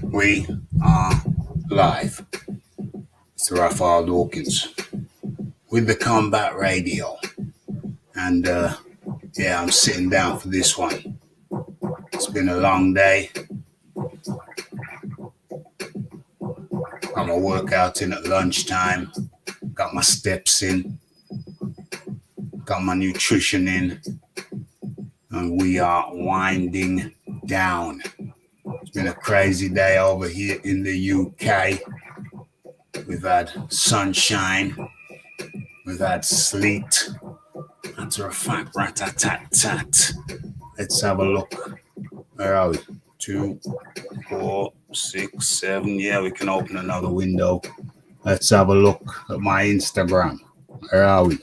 We are live. It's Raphael Dawkins with the Combat Radio. And I'm sitting down for this one. It's been a long day. Got my workout in at lunchtime. Got my steps in. Got my nutrition in. And we are winding down. It's been a crazy day over here in the UK. We've had sunshine. We've had sleet. Matter of fact, rat-a-tat-tat. Let's have a look. Where are we? 2, 4, 6, 7. Yeah, we can open another window. Let's have a look at my Instagram. Where are we?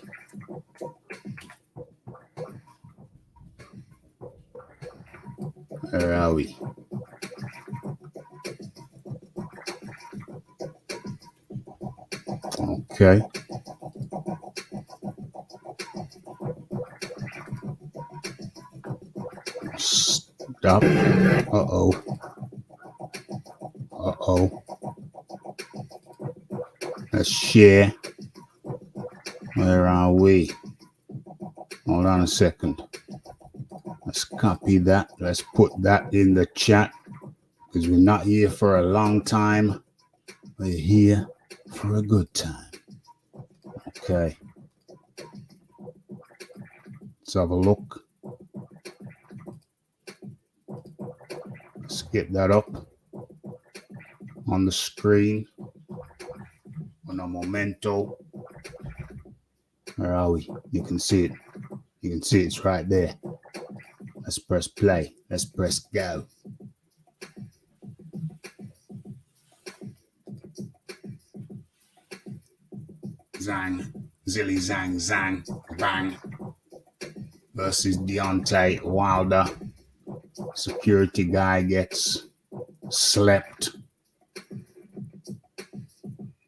Where are we? Okay. Stop. Uh-oh. Let's share. Where are we? Hold on a second. Let's copy that. Let's put that in the chat because we're not here for a long time. We're here for a good time. Okay. Let's have a look. Let's get that up on the screen. On a momento. Where are we? You can see it. You can see it's right there. Let's press play. Let's press go. Zhang, Zilly Zhang, bang. Versus Deontay Wilder. Security guy gets slept.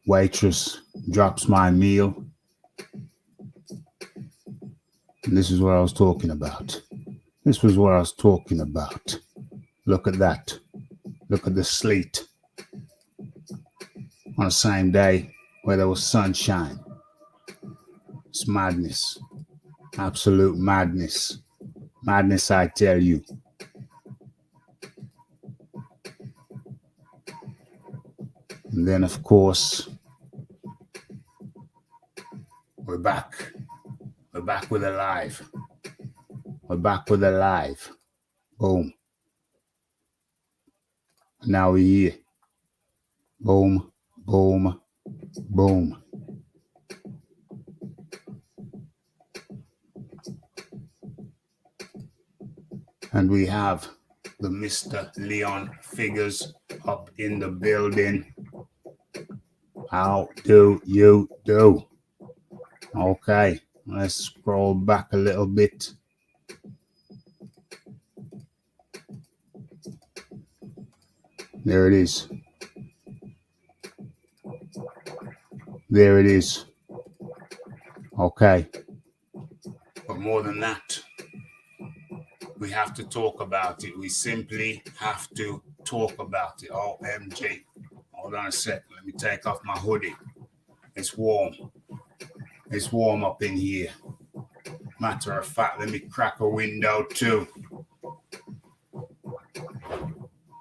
Waitress drops my meal. And this is what I was talking about. This was what I was talking about. Look at that. Look at the sleet. On the same day where there was sunshine. It's madness. Absolute madness. Madness, I tell you. And then, of course, we're back. We're back with a live. We're back with a live. Boom. Now we're here. Boom, boom, boom. And we have the Mr. Leon Figures up in the building. How do you do? Okay, let's scroll back a little bit. There it is. There it is. Okay. But more than that, we have to talk about it. We simply have to talk about it. OMG. Hold on a sec. Let me take off my hoodie. It's warm. It's warm up in here. Matter of fact, let me crack a window too.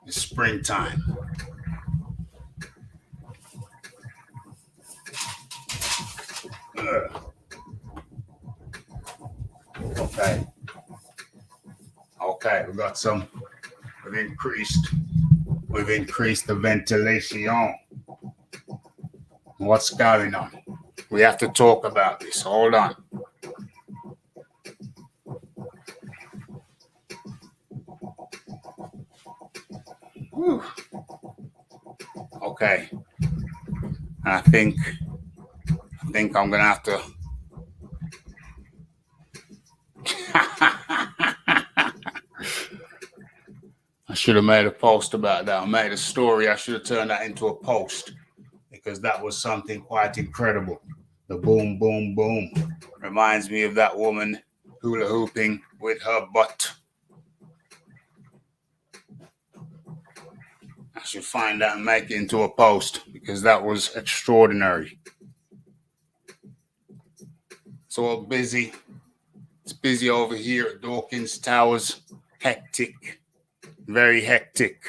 It's springtime. Okay, we've increased the ventilation. What's going on? We have to talk about this. Hold on. Whew. Okay. I think I'm gonna have to. I should have made a post about that. I made a story. I should have turned that into a post because that was something quite incredible. The boom, boom, boom reminds me of that woman hula hooping with her butt. should find that and make it into a post because that was extraordinary. It's all busy. It's busy over here at Dawkins Towers. Hectic. Very hectic.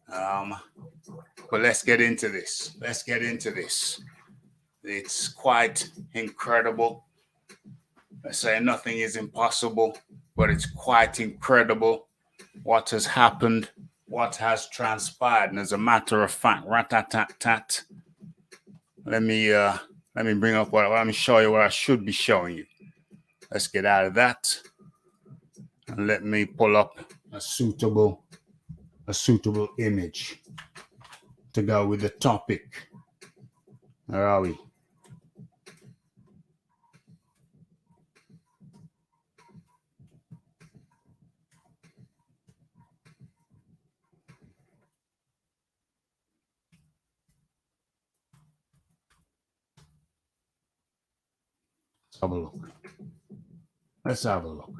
But let's get into this. It's quite incredible. I say nothing is impossible, but it's quite incredible what has happened, what has transpired. And as a matter of fact, rat-tat-tat-tat, let me bring up let me show you what I should be showing you. Let's get out of that. And let me pull up a suitable image to go with the topic. Where are we? Let's have a look.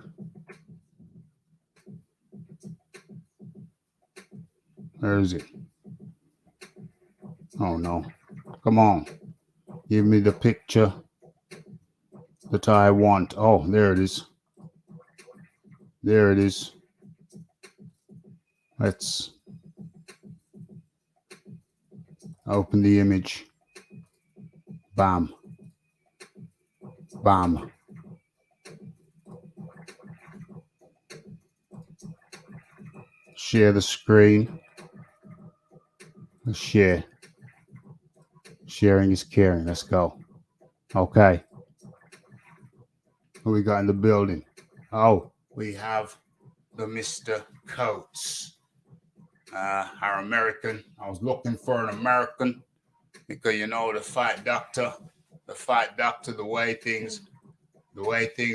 Where is it? Oh no. Come on. Give me the picture that I want. Oh, there it is. Let's open the image. Bam. Share the screen. Share. Sharing is caring. Let's go. Okay. What we got in the building? Oh, we have the Mr. Coates. Our American. I was looking for an American because the fight doctor, the way things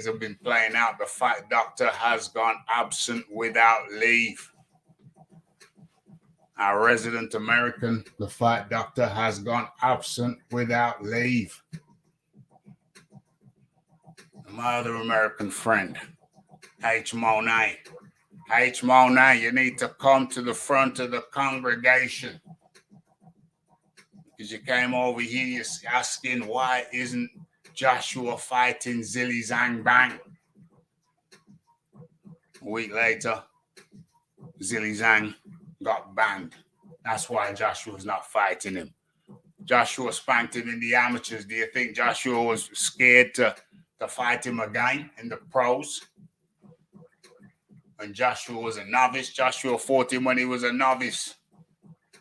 have been playing out, the fight doctor has gone absent without leave. Our resident American, the fight doctor, has gone absent without leave. My other American friend, H. Monet. H. Monet, you need to come to the front of the congregation. Because you came over here asking why isn't Joshua fighting Zhang Bang. A week later, Zhang got banned. That's why Joshua's not fighting him. Joshua spanked him in the amateurs. Do you think Joshua was scared to fight him again in the pros? When Joshua was a novice, Joshua fought him when he was a novice.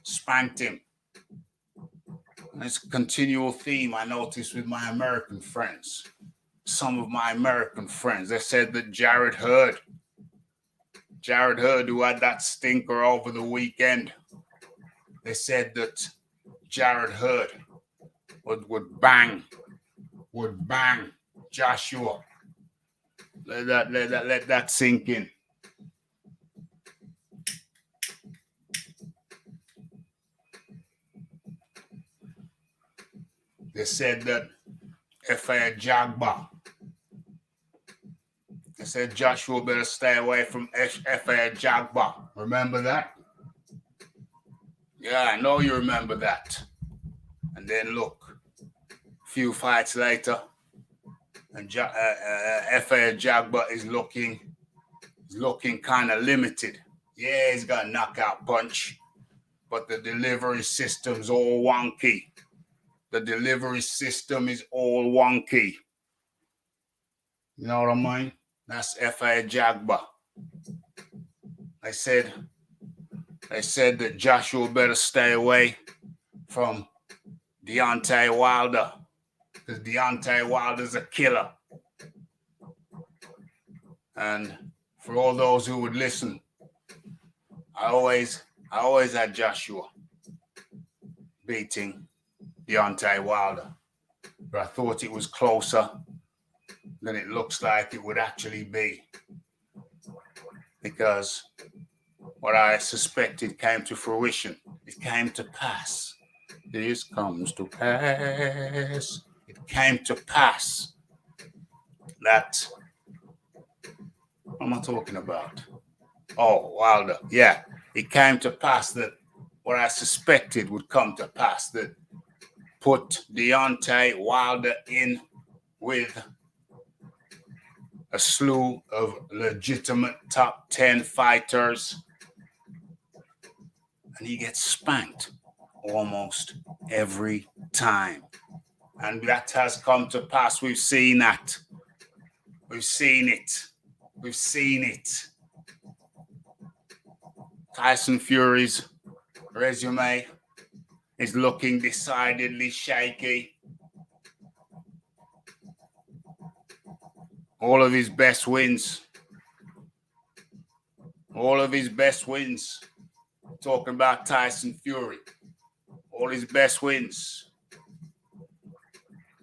Spanked him. And it's a continual theme I noticed with my American friends. Some of my American friends, they said that Jared Hearn, who had that stinker over the weekend, they said that Jared Hearn would bang Joshua. Let that sink in. They said that F.A. Jagba. They said Joshua better stay away from F.A. Jagba. Remember that? Yeah, I know you remember that. And then look, a few fights later, and F.A. Jagba is looking kind of limited. Yeah, he's got a knockout punch, but the delivery system's all wonky. The delivery system is all wonky. You know what I mean? That's F.A. Jagba. They said that Joshua better stay away from Deontay Wilder because Deontay Wilder's a killer. And for all those who would listen, I always had Joshua beating Deontay Wilder, but I thought it was closer than it looks like it would actually be, because what I suspected came to fruition. It came to pass. This comes to pass. It came to pass that, what am I talking about? Oh, Wilder. Yeah, it came to pass that what I suspected would come to pass, that put Deontay Wilder in with a slew of legitimate top 10 fighters, and he gets spanked almost every time. And that has come to pass. We've seen that. We've seen it. We've seen it. Tyson Fury's resume is looking decidedly shaky. All of his best wins. Talking about Tyson Fury. All his best wins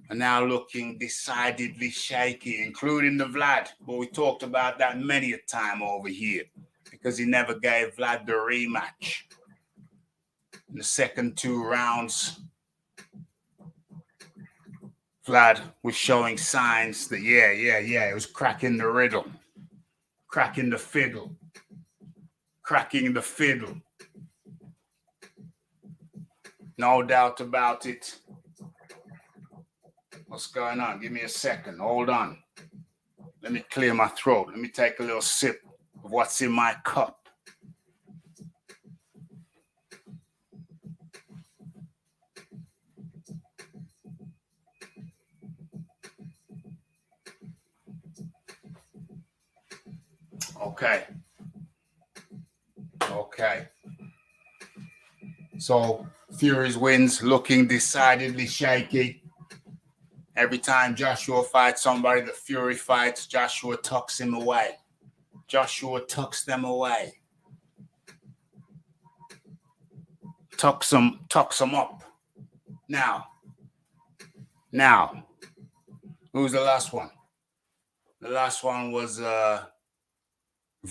are now looking decidedly shaky, including the Vlad. But we talked about that many a time over here, because he never gave Vlad the rematch. In the second 2 rounds, Vlad was showing signs that, it was cracking the riddle, cracking the fiddle. No doubt about it. What's going on? Give me a second. Hold on. Let me clear my throat. Let me take a little sip of what's in my cup. Okay. So Fury's wins looking decidedly shaky. Every time Joshua fights somebody that Fury fights, Joshua tucks him away. Joshua tucks them away. Tucks them up. Now, who's the last one? The last one was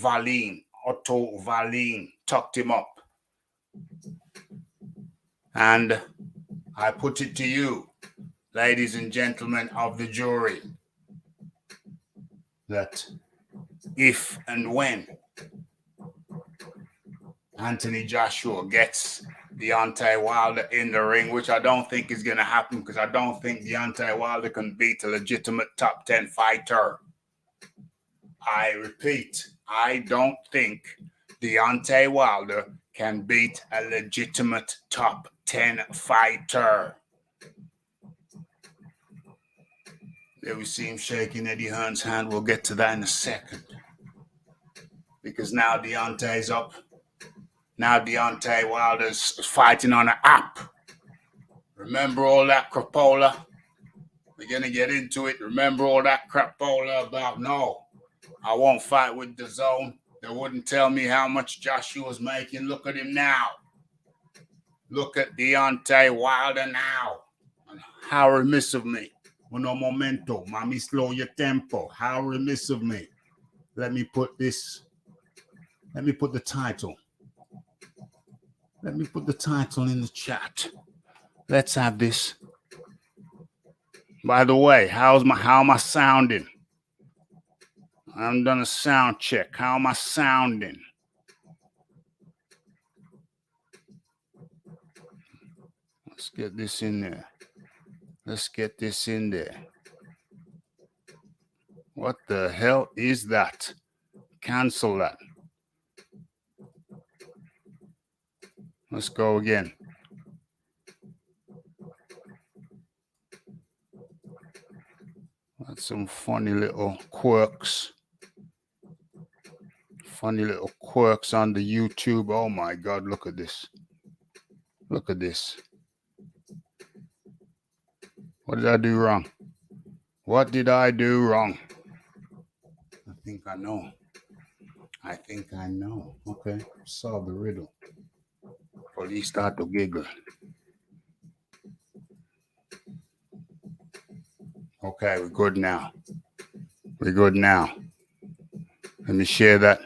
Wallin. Otto Wallin tucked him up. And I put it to you, ladies and gentlemen of the jury, that if and when Anthony Joshua gets Deontay Wilder in the ring, which I don't think is going to happen, because I don't think Deontay Wilder can beat a legitimate top 10 fighter. I repeat, I don't think Deontay Wilder can beat a legitimate top 10 fighter. There we see him shaking Eddie Hearn's hand. We'll get to that in a second. Because now Deontay's up. Now Deontay Wilder's fighting on an app. Remember all that crapola? We're going to get into it. Remember all that crapola about, no, I won't fight with DAZN. They wouldn't tell me how much Joshua's making. Look at him now. Look at Deontay Wilder now. How remiss of me. Uno momento. Mami, slow your tempo. How remiss of me. Let me put the title. Let me put the title in the chat. Let's have this. By the way, how am I sounding? I haven't done a sound check. How am I sounding? Let's get this in there. What the hell is that? Cancel that. Let's go again. That's some funny little quirks. On the YouTube. Oh my God, look at this. What did I do wrong? I think I know. Okay, solve the riddle. Police start to giggle. Okay, we're good now. Let me share that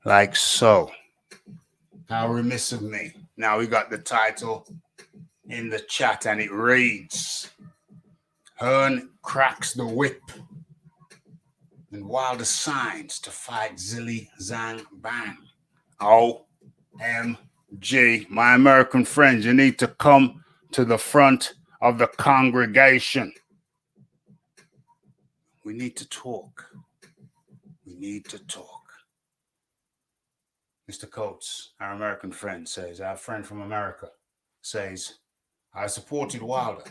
like so. How remiss of me. Now we got the title in the chat and it reads, Hearn cracks the whip and Wilder signs to fight Zhang Bang. OMG. G, my American friends, you need to come to the front of the congregation. We need to talk. We need to talk. Mr. Coates, our American friend, says, our friend from America, says, I supported Wilder,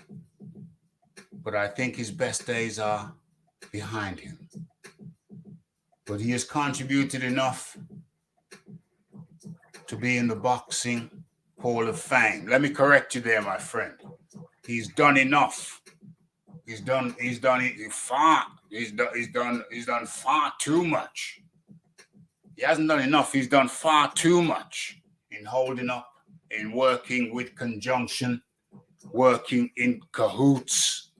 but I think his best days are behind him. But he has contributed enough to be in the Boxing Hall of Fame. Let me correct you there, my friend. He's done enough. He's done far too much. He hasn't done enough. He's done far too much in holding up, in working with conjunction, working in cahoots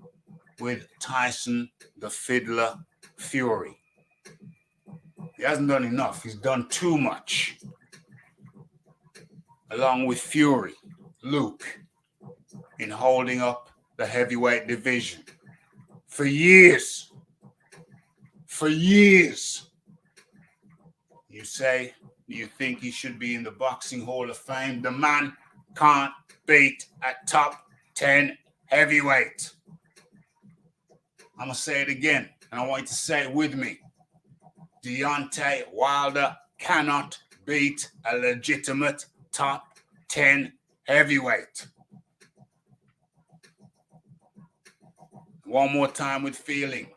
with Tyson, the Fiddler, Fury. He hasn't done enough. He's done too much. Along with Fury, Luke, in holding up the heavyweight division. For years. You say you think he should be in the Boxing Hall of Fame. The man can't beat a top 10 heavyweight. I'm going to say it again, and I want you to say it with me. Deontay Wilder cannot beat a legitimate top 10 heavyweight. One more time with feeling.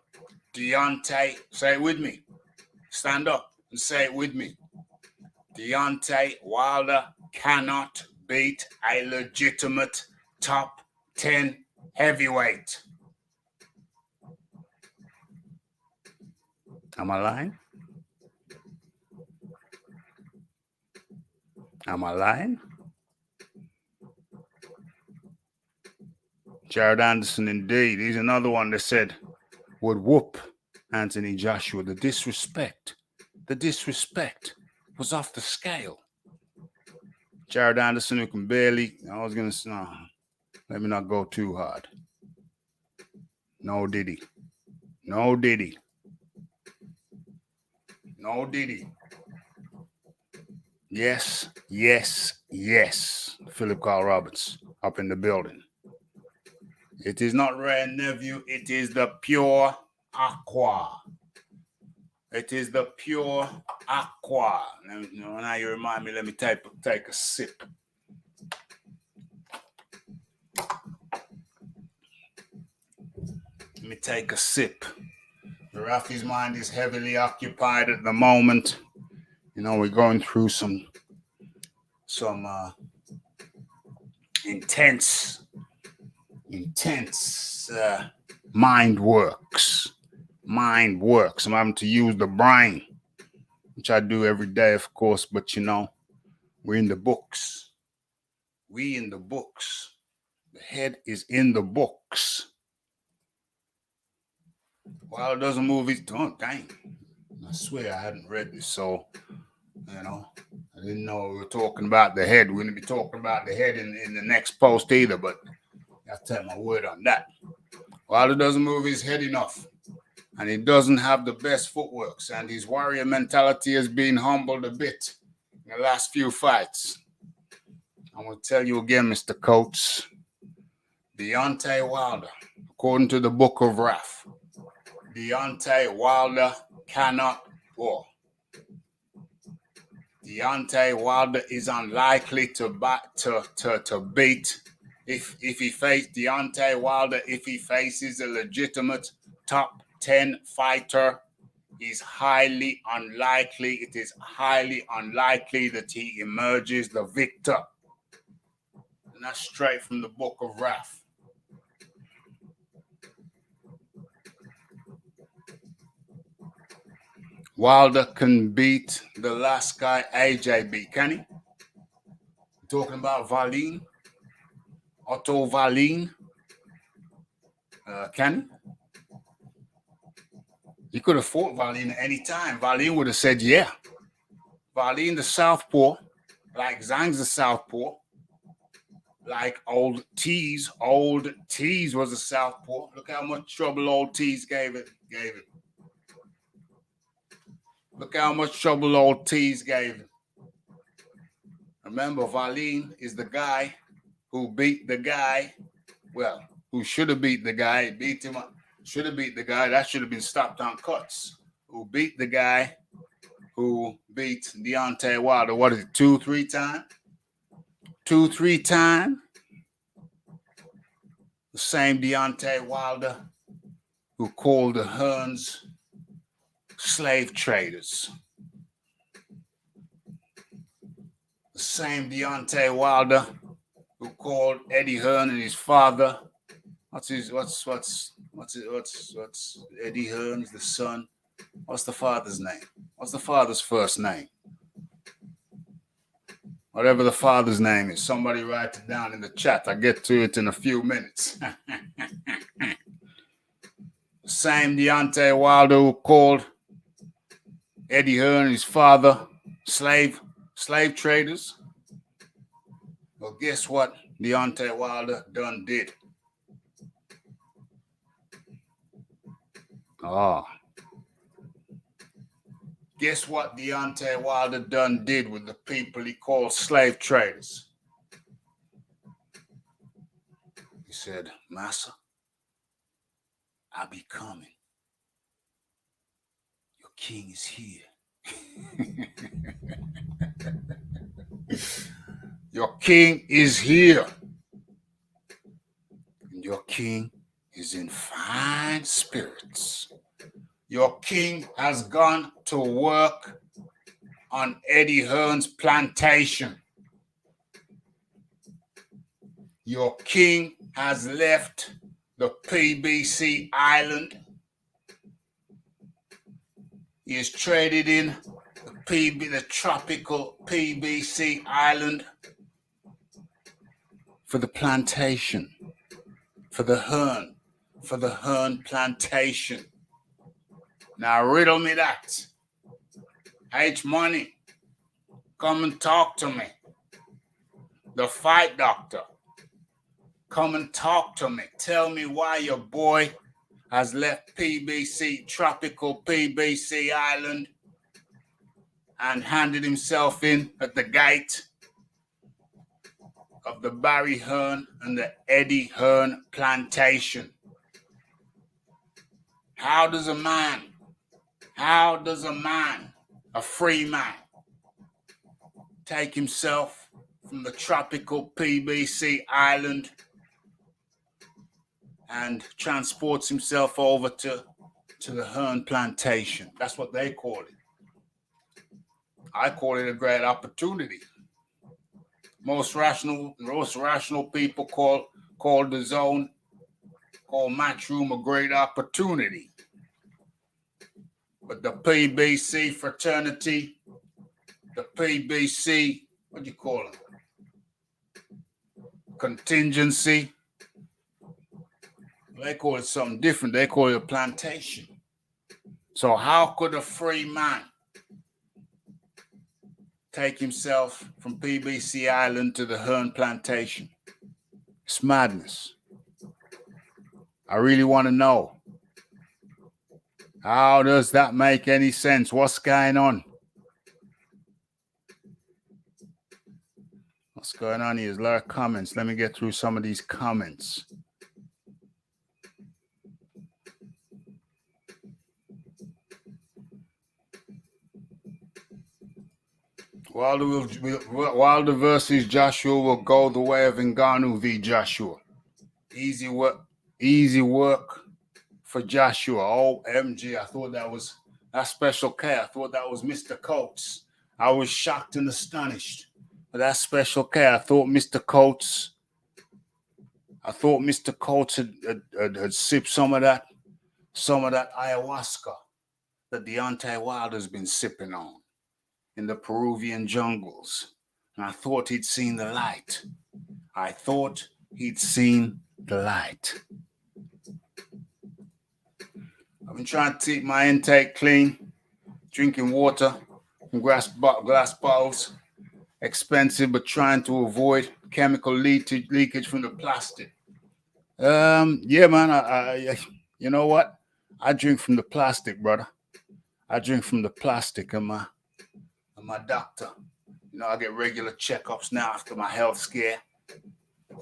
Deontay, say it with me. Stand up and say it with me. Deontay Wilder cannot beat a legitimate top 10 heavyweight. Am I lying? Am I lying? Jared Anderson, indeed. He's another one that said would whoop Anthony Joshua. The disrespect was off the scale. Jared Anderson, who can barely, let me not go too hard. No Diddy. Yes. Philip Carl Roberts up in the building. It is not rare, nephew. It is the pure aqua. It is the pure aqua. Now you remind me, let me take a sip. Let me take a sip. Rafi's mind is heavily occupied at the moment. We're going through some intense mind works. I'm having to use the brain, which I do every day, of course, but we're in the books. The head is in the books. Wilder doesn't move his tongue. Dang. I swear I hadn't read this, so I didn't know we were talking about the head. We're going to be talking about the head in the next post either, but I take my word on that. Wilder doesn't move his head enough, and he doesn't have the best footworks, and his warrior mentality has been humbled a bit in the last few fights. I'm going to tell you again, Mr. Coates, Deontay Wilder, according to the Book of Wrath, Deontay Wilder cannot war. Deontay Wilder is unlikely to beat if he faces Deontay Wilder. If he faces a legitimate top 10 fighter, is highly unlikely. It is highly unlikely that he emerges the victor. And that's straight from the Book of Wrath. Wilder can beat the last guy AJ beat, can he? We're talking about Wallin, Otto Wallin. Can he? He could have fought Wallin at any time. Wallin would have said, yeah. Wallin the southpaw, like Zhang's the southpaw, like old Tease was a southpaw. Look how much trouble old Tease gave it. Look how much trouble old Tease gave him. Remember, Valine is the guy who beat the guy, well, who should have beat the guy, beat him up, should have beat the guy, that should have been stopped on cuts, who beat the guy who beat Deontay Wilder, what is it, 2-3 times? 2-3 times? The same Deontay Wilder who called the Hearns slave traders. The same Deontay Wilder who called Eddie Hearn and his father. What's Eddie Hearn's the son? What's the father's name? What's the father's first name? Whatever the father's name is, somebody write it down in the chat. I'll get to it in a few minutes. The same Deontay Wilder who called Eddie Hearn and his father slave traders. Well, guess what Deontay Wilder done did? Guess what Deontay Wilder done did with the people he called slave traders? He said, Massa, I be coming. Your king is here. Your king is here. And your king is in fine spirits. Your king has gone to work on Eddie Hearn's plantation. Your king has left the PBC island. He is traded in the tropical PBC island for the plantation, for the Hearn plantation. Now riddle me that. H Money, come and talk to me. The Fight Doctor, come and talk to me. Tell me why your boy has left PBC, tropical PBC island, and handed himself in at the gate of the Barry Hearn and the Eddie Hearn plantation. How does a man, a free man, take himself from the tropical PBC island and transports himself over to the Hearn plantation? That's what they call it. I call it a great opportunity. Most rational people call the zone, call Matchroom a great opportunity. But the PBC fraternity, the PBC, what do you call it? Contingency. They call it something different. They call it a plantation. So how could a free man take himself from PBC Island to the Hearn plantation? It's madness. I really want to know. How does that make any sense? What's going on? What's going on here? There's a lot of comments. Let me get through some of these comments. Wilder versus Joshua will go the way of Ngannou v. Joshua. Easy work for Joshua. OMG, I thought that was Special K. I thought that was Mr. Coates. I was shocked and astonished. But that's Special K. I thought Mr. Coates had sipped some of that ayahuasca that Deontay Wilder's been sipping on in the Peruvian jungles. And I thought he'd seen the light. I've been trying to keep my intake clean, drinking water from glass bottles, expensive, but trying to avoid chemical leakage from the plastic. Yeah, man, I you know what? I drink from the plastic, brother. I drink from the plastic, and my doctor You know, I get regular checkups now after my health scare.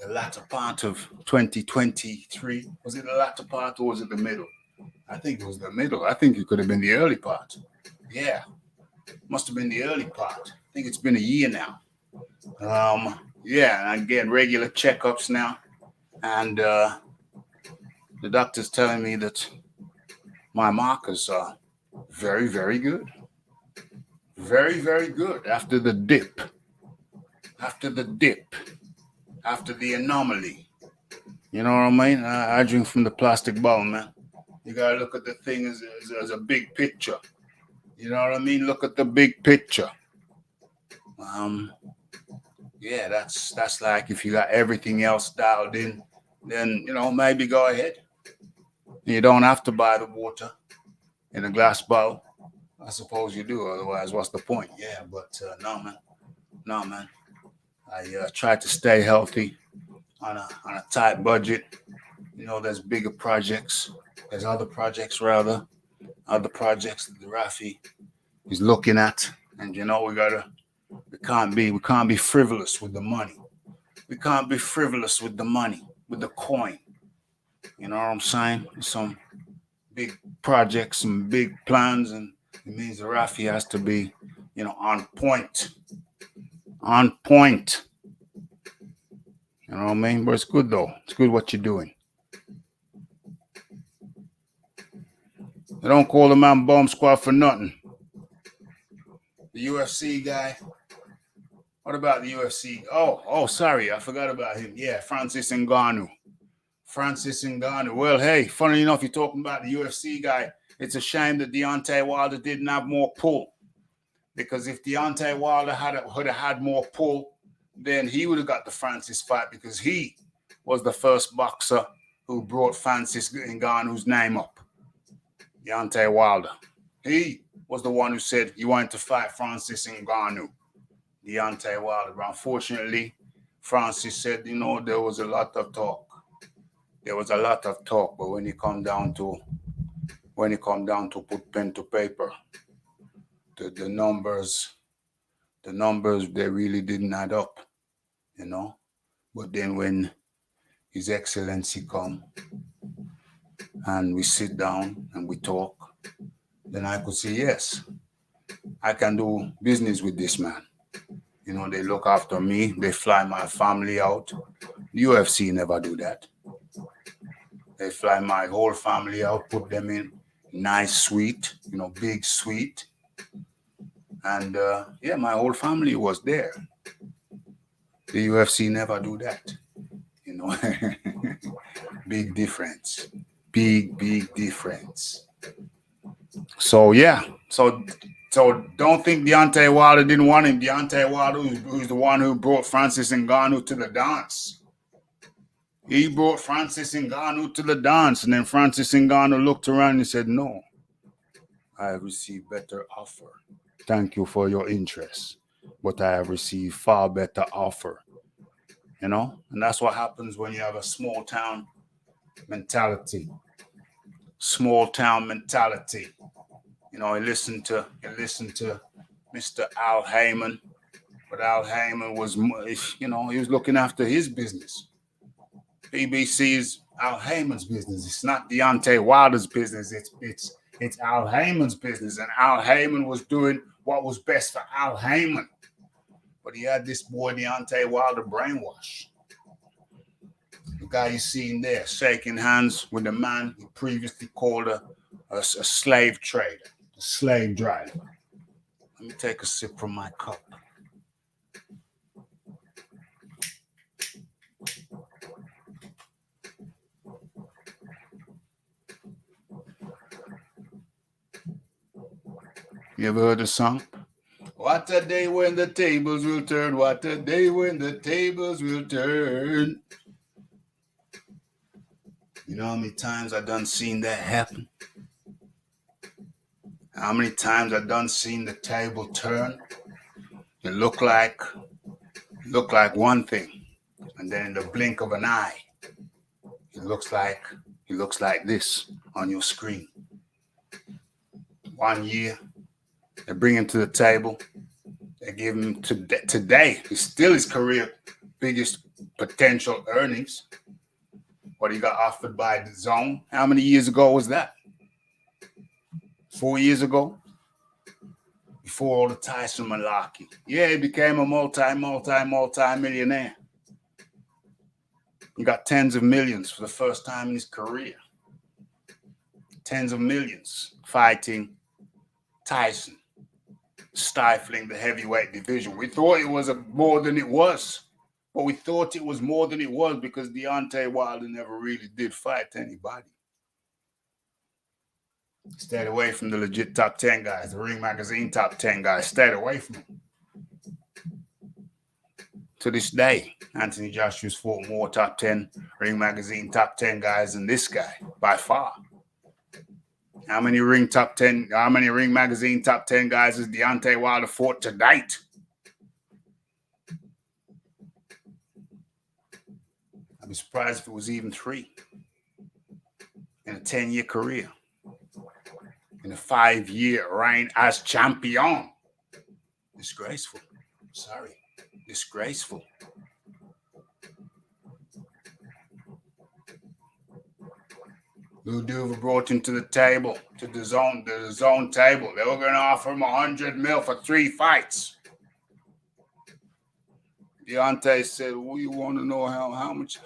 The latter part of 2023. Was it the latter part or was it the middle? I think it was the middle. I think it could have been the early part. Yeah, must have been the early part. I think it's been a year now. Yeah, I'm getting regular checkups now. And the doctor's telling me that my markers are very, very good. Very, very good. After the dip, after the anomaly. You know what I mean? I drink from the plastic bowl, man. You gotta look at the thing as a big picture. You know what I mean? Look at the big picture. Yeah, that's like if you got everything else dialed in, then maybe go ahead. You don't have to buy the water in a glass bowl. I suppose you do. Otherwise, what's the point? Yeah, but no, man. I try to stay healthy on a tight budget. There's bigger projects. There's other projects that the Rafi is looking at, and we can't be frivolous with the money. We can't be frivolous with the money, with the coin. You know what I'm saying? Some big projects, some big plans, and it means the Rafi has to be, on point. On point. You know what I mean? But it's good though. It's good what you're doing. They don't call the man Bomb Squad for nothing. The UFC guy. What about the UFC? Oh, sorry, I forgot about him. Yeah, Francis Ngannou. Well, hey, funny enough, you're talking about the UFC guy. It's a shame that Deontay Wilder didn't have more pull. Because if Deontay Wilder had more pull, then he would have got the Francis fight because he was the first boxer who brought Francis Ngannou's name up. Deontay Wilder. He was the one who said he wanted to fight Francis Ngannou. Deontay Wilder. But unfortunately, Francis said, there was a lot of talk. But when it come down to put pen to paper, the numbers, they really didn't add up, But then when His Excellency come and we sit down and we talk, then I could say, yes, I can do business with this man. They look after me. They fly my family out. The UFC never do that. They fly my whole family out, put them in nice suite, big suite. And my whole family was there. The UFC never do that. Big difference. Big difference. So, yeah. So don't think Deontay Wilder didn't want him. Deontay Wilder, who's the one who brought Francis Ngannou to the dance. He brought Francis Ngannou to the dance, and then Francis Ngannou looked around and said, no, I have received better offer. Thank you for your interest, but I have received far better offer. And that's what happens when you have a small town mentality. Small town mentality. You listen to Mr. Al Heyman, but Al Heyman was, he was looking after his business. BBC is Al Heyman's business. It's not Deontay Wilder's business. It's Al Heyman's business, and Al Heyman was doing what was best for Al Heyman. But he had this boy Deontay Wilder brainwash. The guy you seen there shaking hands with the man he previously called a slave trader, a slave driver. Let me take a sip from my cup. You ever heard the song? What a day when the tables will turn. What a day when the tables will turn. You know how many times I done seen that happen? How many times I done seen the table turn? It look like one thing, and then in the blink of an eye, it looks like this on your screen. 1 year, they bring him to the table. They give him today. It's still his career biggest potential earnings. What he got offered by the Zhang. How many years ago was that? 4 years ago? Before all the Tyson malarkey. Yeah, he became a multi-millionaire. He got tens of millions for the first time in his career. Tens of millions fighting Tyson, stifling the heavyweight division. We thought it was more than it was. But we thought it was more than it was because Deontay Wilder never really did fight anybody. Stayed away from the legit top 10 guys, the Ring Magazine top 10 guys. Stayed away from them. To this day, Anthony Joshua's fought more top 10 Ring Magazine top 10 guys than this guy, by far. How many Ring Magazine top 10 guys has Deontay Wilder fought to date? I'd be surprised if it was even 3 in a 10-year career. In a 5-year reign as champion. Disgraceful. Sorry. Disgraceful. Lou Dubois brought him to the table, to the zone table. They were going to offer him $100 million for 3 fights. Deontay said, "Well, you want to know how much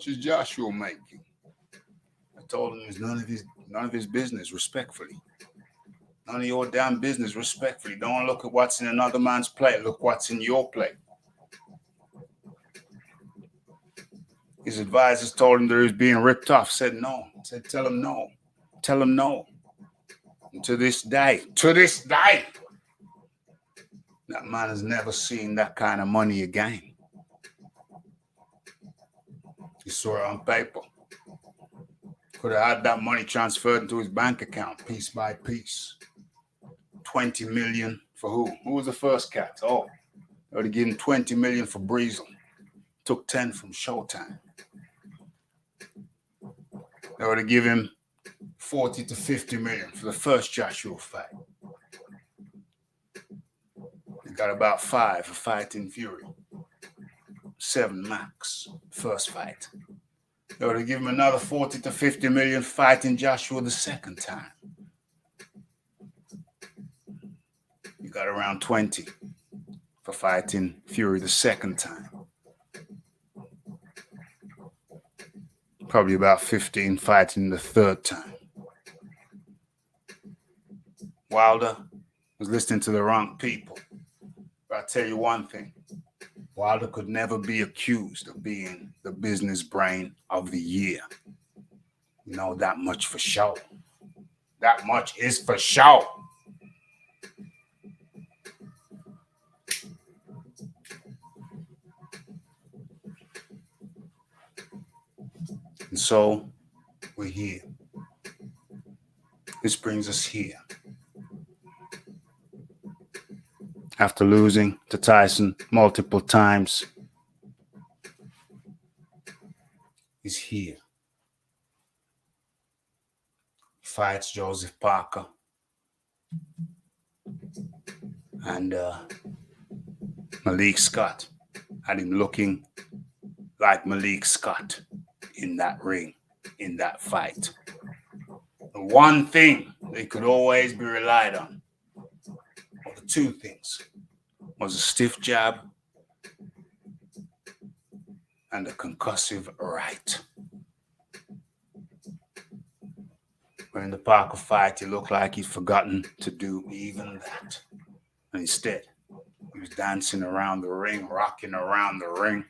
is Joshua making?" I told him it's none of his business, respectfully. None of your damn business, respectfully. Don't look at what's in another man's plate. Look what's in your plate. His advisors told him that he was being ripped off. Said no. Said, tell him no. Tell him no. And to this day, that man has never seen that kind of money again. He saw it on paper. Could have had that money transferred into his bank account piece by piece. 20 million for who? Who was the first cat? Oh, they would have given 20 million for Breezel. Took 10 from Showtime. They would have given him 40 to 50 million for the first Joshua fight. He got about 5 for fighting Fury. 7 max, first fight. They would have given him another 40 to 50 million fighting Joshua the second time. You got around 20 for fighting Fury the second time. Probably about 15 fighting the third time. Wilder was listening to the wrong people. But I'll tell you one thing. Wilder could never be accused of being the business brain of the year. You know that much for sure. That much is for sure. And so we're here. This brings us here. After losing to Tyson multiple times, he's here. Fights Joseph Parker and Malik Scott. Had him looking like Malik Scott in that ring, in that fight. The one thing they could always be relied on, or the 2 things, was a stiff jab and a concussive right. But in the Parker fight, it looked like he'd forgotten to do even that. And instead, he was dancing around the ring, rocking around the ring,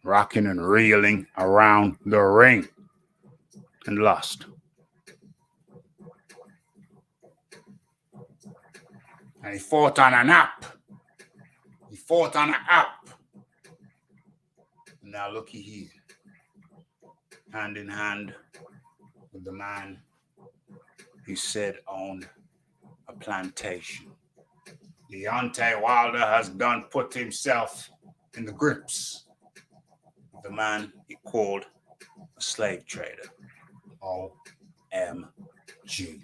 rocking and reeling around the ring, and lost. And he fought on an app. And now looky here, hand in hand with the man he said owned a plantation. Deontay Wilder has put himself in the grips of the man he called a slave trader. OMG.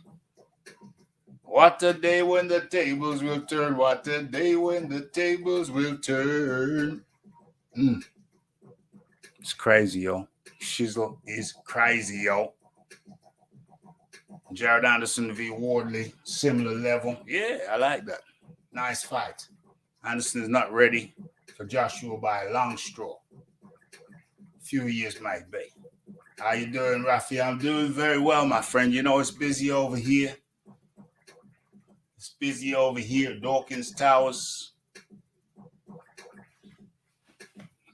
What a day when the tables will turn. What a day when the tables will turn. It's crazy, yo. Shizzle is crazy, yo. Jared Anderson v. Wardley, similar level. Yeah, I like that. Nice fight. Anderson is not ready for Joshua by a long straw. Few years might be. How you doing, Rafi? I'm doing very well, my friend. You know, it's busy over here. It's busy over here at Dawkins Towers.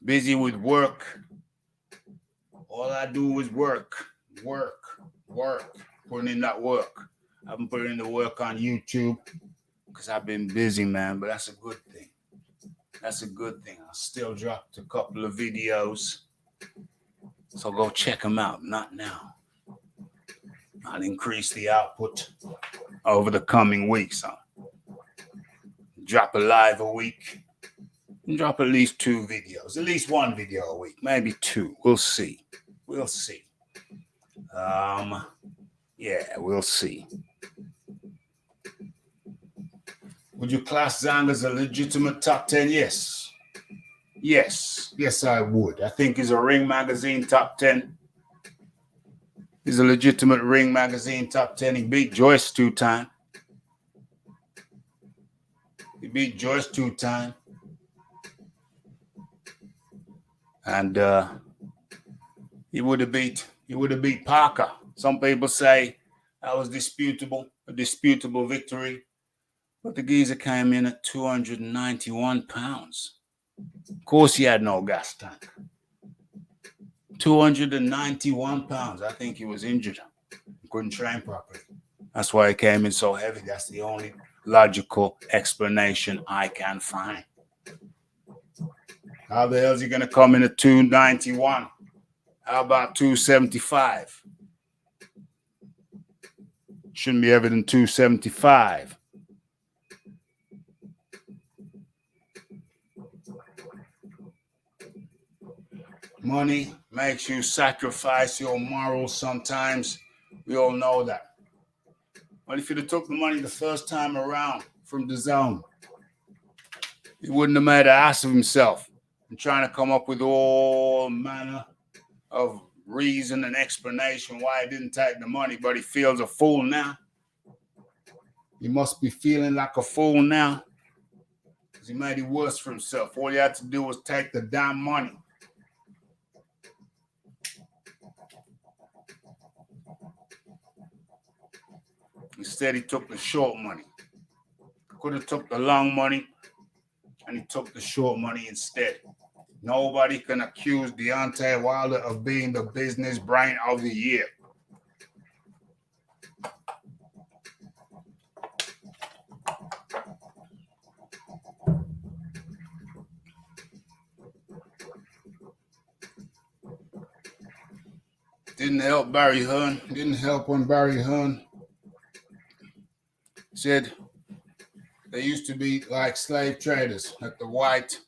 Busy with work. All I do is work. Putting in that work. I've been putting in the work on YouTube because I've been busy, man, but that's a good thing. That's a good thing. I still dropped a couple of videos. So go check them out. Not now. I'll increase the output over the coming weeks. I'll drop a live a week. And drop at least 2 videos. At least 1 video a week. Maybe 2. We'll see. We'll see. Yeah, we'll see. Would you class Zhang as a legitimate top 10? Yes. Yes, I would. I think he's a Ring Magazine top 10. He's a legitimate Ring Magazine top 10. He beat Joyce 2 times. He beat Joyce 2 times. And he would have beat Parker. Some people say that was a disputable victory. But the geezer came in at 291 pounds. Of course, he had no gas tank. 291 pounds. I think he was injured. He couldn't train properly. That's why he came in so heavy. That's the only logical explanation I can find. How the hell is he going to come in at 291? How about 275? Shouldn't be heavier than 275. Money makes you sacrifice your morals sometimes. We all know that. But if you'd have took the money the first time around from the zone, he wouldn't have made an ass of himself and trying to come up with all manner of reason and explanation why he didn't take the money, but he feels a fool now. He must be feeling like a fool now because he made it worse for himself. All he had to do was take the damn money. Instead, he took the short money. Could have took the long money, and he took the short money instead. Nobody can accuse Deontay Wilder of being the business brain of the year. Didn't help Barry Hearn. Didn't help when Barry Hearn said they used to be like slave traders at the White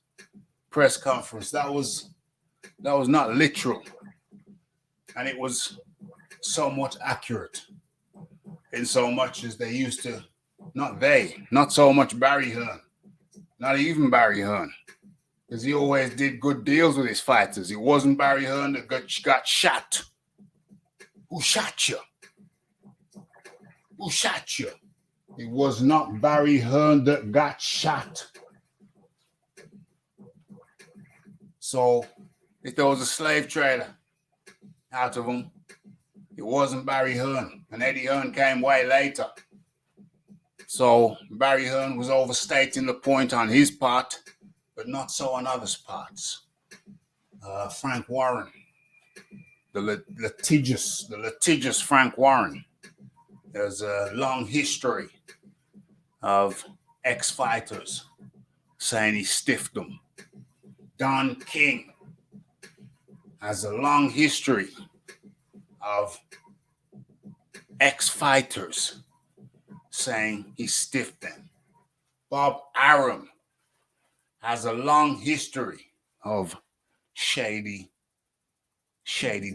press conference. That was not literal, and it was somewhat accurate in so much as they used to. Not so much Barry Hearn, not even Barry Hearn, because he always did good deals with his fighters. It wasn't Barry Hearn that got shot. Who shot you? Who shot you? It was not Barry Hearn that got shot. So if there was a slave trader out of him, it wasn't Barry Hearn. And Eddie Hearn came way later. So Barry Hearn was overstating the point on his part, but not so on others' parts. Frank Warren, the litigious Frank Warren. There's a long history of ex-fighters saying he stiffed them. Don King has a long history of ex-fighters saying he stiffed them. Bob Arum has a long history of shady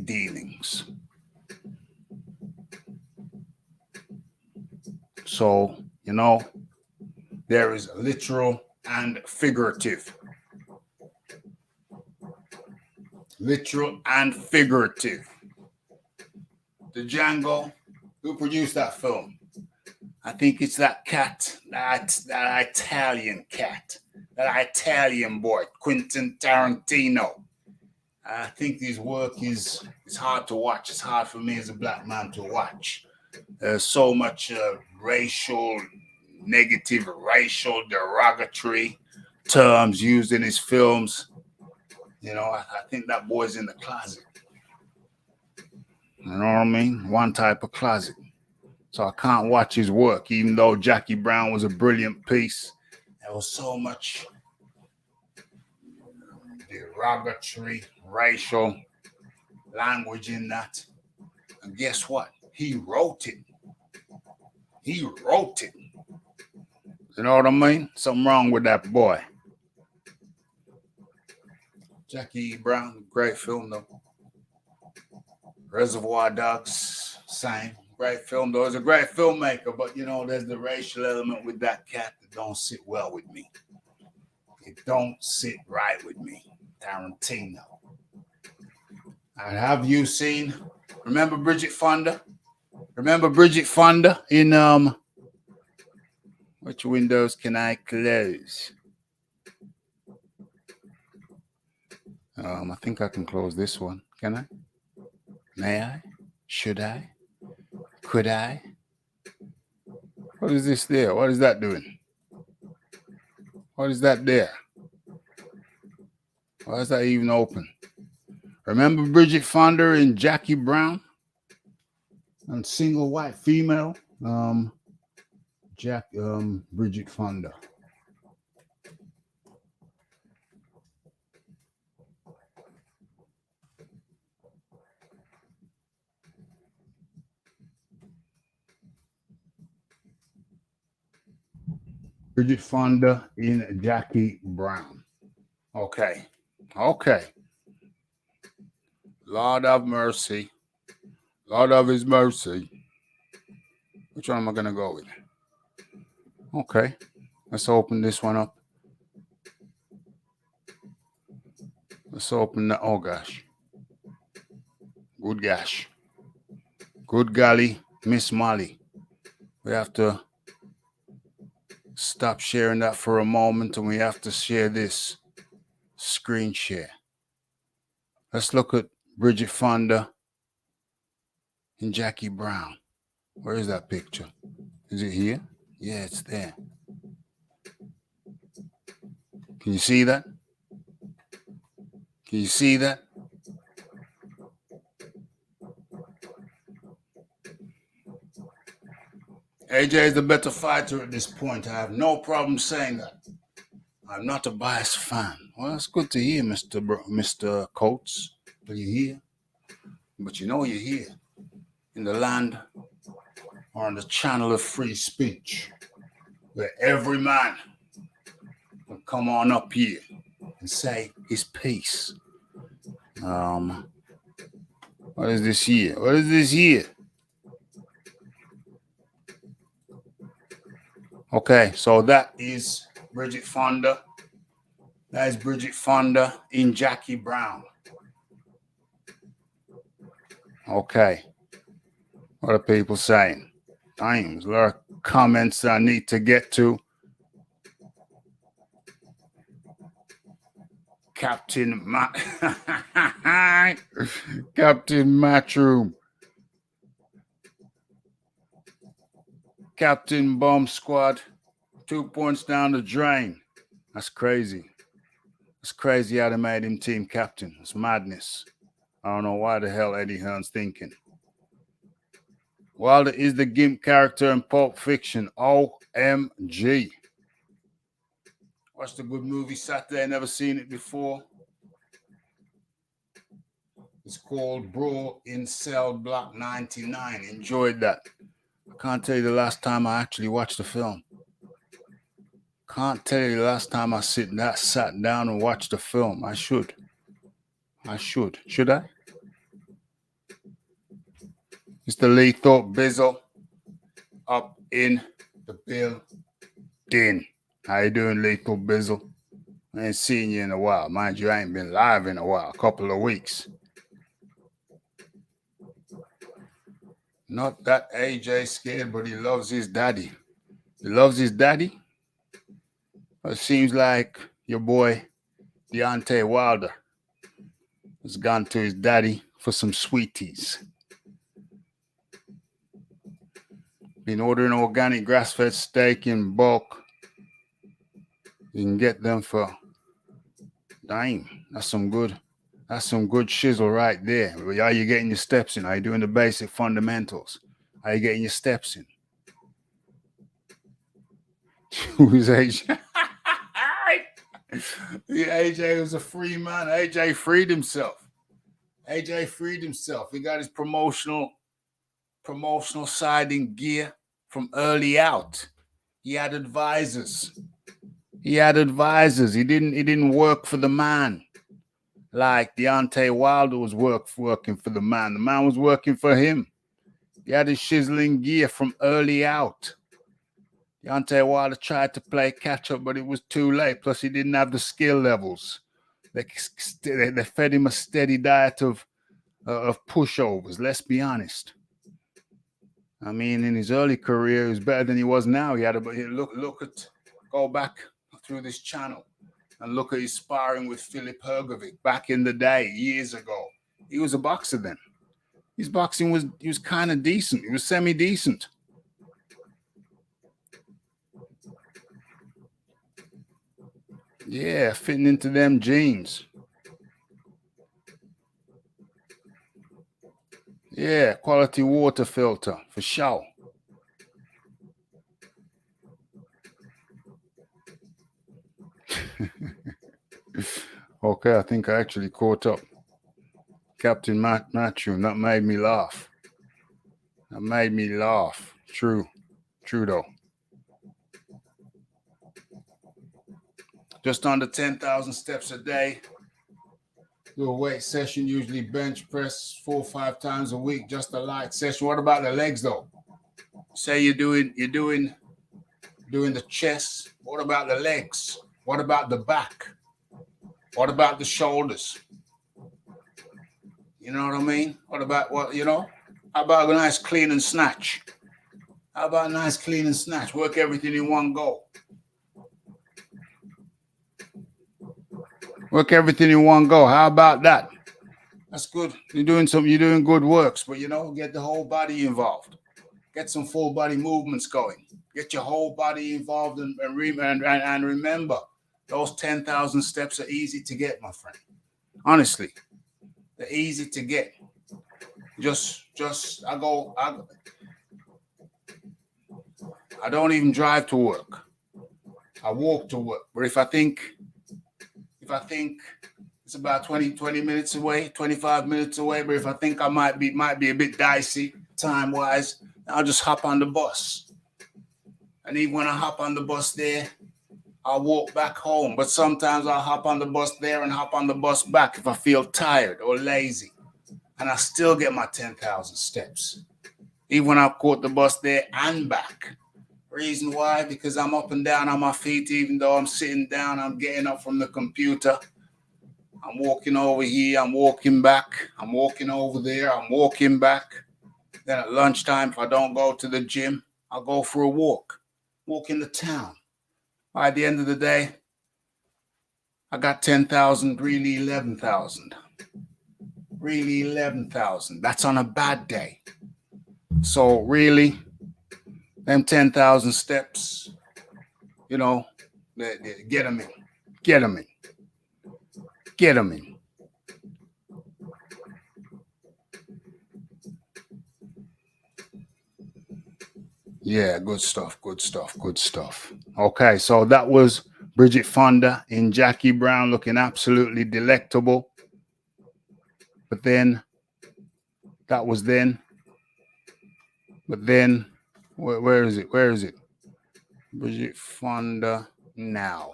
dealings. So, you know, there is literal and figurative. Literal and figurative. The Django, who produced that film? I think it's that cat, that Italian cat, that Italian boy, Quentin Tarantino. I think his work is hard to watch. It's hard for me as a black man to watch. There's so much racial, negative, racial, derogatory terms used in his films. You know, I think that boy's in the closet. You know what I mean? One type of closet. So I can't watch his work, even though Jackie Brown was a brilliant piece. There was so much derogatory, racial language in that. And guess what? He wrote it. He wrote it. You know what I mean? Something wrong with that boy. Jackie Brown, great film though. Reservoir Dogs, same. Great film though. He's a great filmmaker, but you know, there's the racial element with that cat that don't sit well with me. It don't sit right with me. Tarantino. Have you seen? Remember Bridget Fonda? Remember Bridget Fonda in which windows can I close? I think I can close this one. Can I? May I? Should I? Could I? What is this there? What is that doing? What is that there? Why is that even open? Remember Bridget Fonda and Jackie Brown? And single white female. Bridget Fonda. Bridget Fonda in Jackie Brown. Okay. Lord of mercy. Lord of his mercy. Which one am I going to go with? Okay. Let's open this one up. Let's open the, oh gosh. Good gosh. Good golly, Miss Molly. We have to stop sharing that for a moment and we have to share this screen share. Let's look at Bridget Fonda and Jackie Brown. Where is that picture? Is it here? Yeah, it's there. Can you see that? Can you see that? AJ is the better fighter at this point. I have no problem saying that. I'm not a biased fan. Well, that's good to hear, Mr. Coates. Are you here? But you know you're here in the land or on the channel of free speech where every man will come on up here and say his piece. What is this here? What is this here? Okay, so that is Bridget Fonda. That is Bridget Fonda in Jackie Brown. Okay. What are people saying? Damn, there's a lot of comments I need to get to. Captain Matchroom. Captain Bomb Squad. 2 points down the drain. That's crazy. It's crazy how they made him team captain. It's madness. I don't know why the hell Eddie Hearn's thinking. Wilder is the Gimp character in Pulp Fiction. OMG. Watched a good movie Saturday. Never seen it before. It's called Brawl in Cell Block 99. Enjoyed that. I can't tell you the last time I actually watched the film. Can't tell you the last time I sat down and watched the film. I should. Should I? Mr. Lee Thorpe Bizzle up in the building. How you doing, Lethal Bizzle? I ain't seen you in a while. Mind you, I ain't been live in a while, a couple of weeks. Not that AJ scared, but he loves his daddy. He loves his daddy? It seems like your boy Deontay Wilder has gone to his daddy for some sweeties. Been ordering organic grass-fed steak in bulk. You can get them for dime. That's some good shizzle right there. Are you getting your steps in? Are you doing the basic fundamentals? Are you getting your steps in? Who's AJ? AJ was a free man. AJ freed himself. AJ freed himself. He got his promotional siding gear from early out. He had advisors. He didn't work for the man like Deontay Wilder was working for the man. The man was working for him. He had his shizzling gear from early out. Deontay Wilder tried to play catch up, but it was too late. Plus, he didn't have the skill levels. They fed him a steady diet of pushovers. Let's be honest. I mean, in his early career, he was better than he was now. He had go back through this channel and look at his sparring with Hrgovic back in the day, years ago. He was a boxer then. His boxing was kind of decent. He was semi-decent. Yeah, fitting into them jeans. Yeah, quality water filter, for sure. Okay, I think I actually caught up. Captain Matchroom, that made me laugh. True though. Just under 10,000 steps a day. Do a weight session, usually bench press 4 or 5 times a week, just a light session. What about the legs though? Say you're doing the chest. What about the legs? What about the back? What about the shoulders? You know what I mean? How about a nice clean and snatch? Work everything in one go. How about that? That's good. You're doing good works, but get the whole body involved. Get some full body movements going. Get your whole body involved and remember, those 10,000 steps are easy to get, my friend. Honestly, they're easy to get. I don't even drive to work. I walk to work. But if I think it's about 20 minutes away, 25 minutes away, but if I think I might be a bit dicey time-wise, I'll just hop on the bus. And even when I hop on the bus there, I'll walk back home. But sometimes I'll hop on the bus there and hop on the bus back if I feel tired or lazy. And I still get my 10,000 steps. Even when I caught the bus there and back. Reason why? Because I'm up and down on my feet, even though I'm sitting down, I'm getting up from the computer. I'm walking over here, I'm walking back, I'm walking over there, I'm walking back. Then at lunchtime, if I don't go to the gym, I'll go for a walk in the town. By the end of the day, I got 10,000, really 11,000. Really 11,000. That's on a bad day. So really, them 10,000 steps, get them in. Get them in. Yeah, good stuff. Okay, so that was Bridget Fonda in Jackie Brown looking absolutely delectable. But then, where is it? Bridget Fonda now.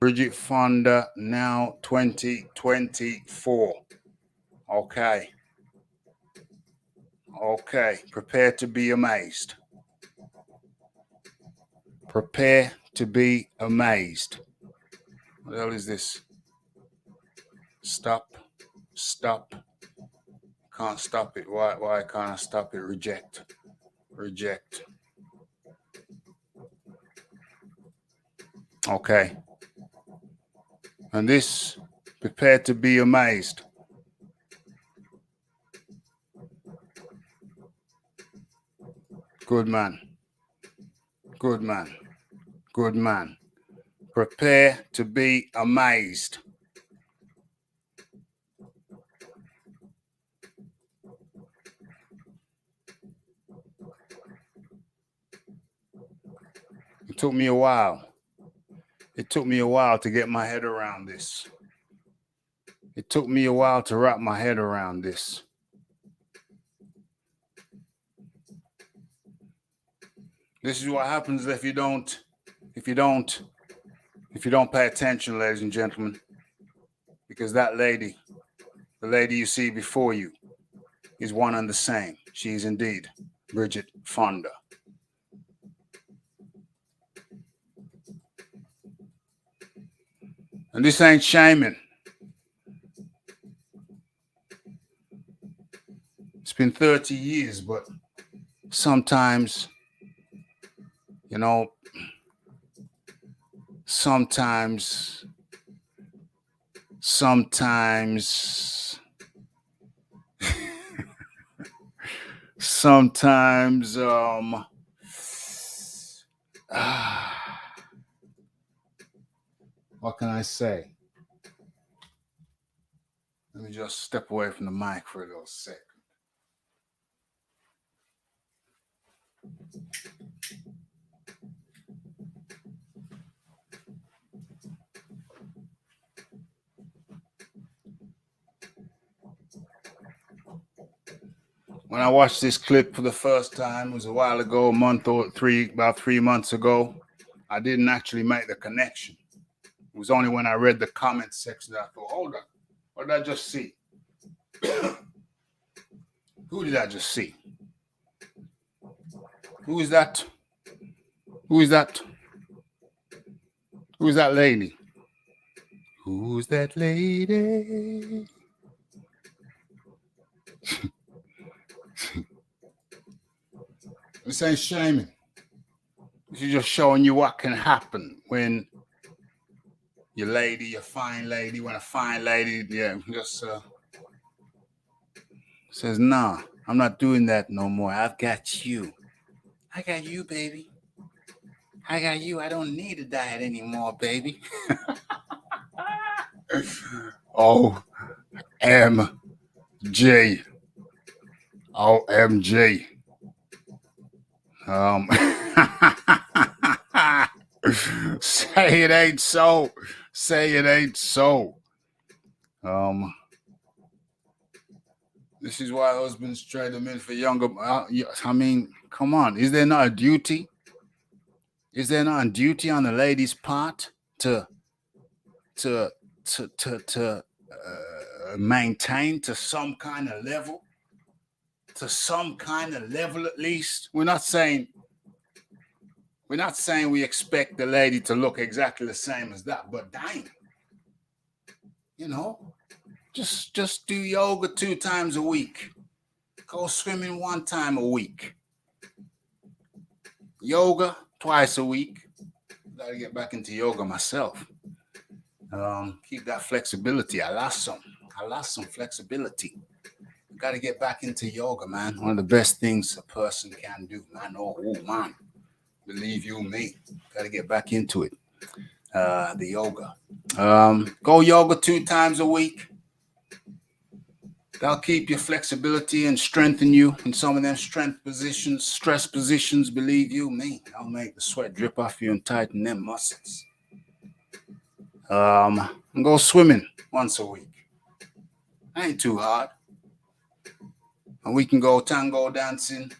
Bridget Fonda, now 2024. Okay. Okay. Prepare to be amazed. Prepare to be amazed. What the hell is this? Stop. Stop. Can't stop it. Why can't I stop it? Reject. Reject. Okay. And this, prepare to be amazed. Good man. Good man. Good man. Prepare to be amazed. It took me a while. It took me a while to get my head around this. It took me a while to wrap my head around this. This is what happens if you don't pay attention, ladies and gentlemen. Because that lady, the lady you see before you, is one and the same. She is indeed Bridget Fonda. And this ain't shaming. It's been 30 years, but sometimes, you know, sometimes what can I say? Let me just step away from the mic for a little sec. When I watched this clip for the first time, it was a while ago, about 3 months ago, I didn't actually make the connection. It was only when I read the comment section that I thought, hold on, what did I just see? Who did I just see? Who is that? Who is that? Who is that lady? Who's that lady? This ain't shaming. This is just showing you what can happen when your fine lady, when a fine lady, just says, nah, I'm not doing that no more. I've got you. I got you, baby. I got you. I don't need a diet anymore, baby. OMG. OMG. Say it ain't so. Say it ain't so. This is why husbands trade them in for younger. I mean, come on. Is there not a duty? Is there not a duty on the lady's part to maintain to some kind of level? To some kind of level, at least. We're not saying we expect the lady to look exactly the same as that, but dang, you know, just do yoga 2 times a week. Go swimming 1 time a week. Yoga twice a week. Gotta get back into yoga myself. Keep that flexibility. I lost some flexibility. Got to get back into yoga, man. One of the best things a person can do, man. Oh, man. Believe you me. Got to get back into it. The yoga. Go yoga 2 times a week. That'll keep your flexibility and strengthen you in some of them stress positions. Believe you me. That'll make the sweat drip off you and tighten them muscles. And go swimming once a week. Ain't too hard. And we can go tango dancing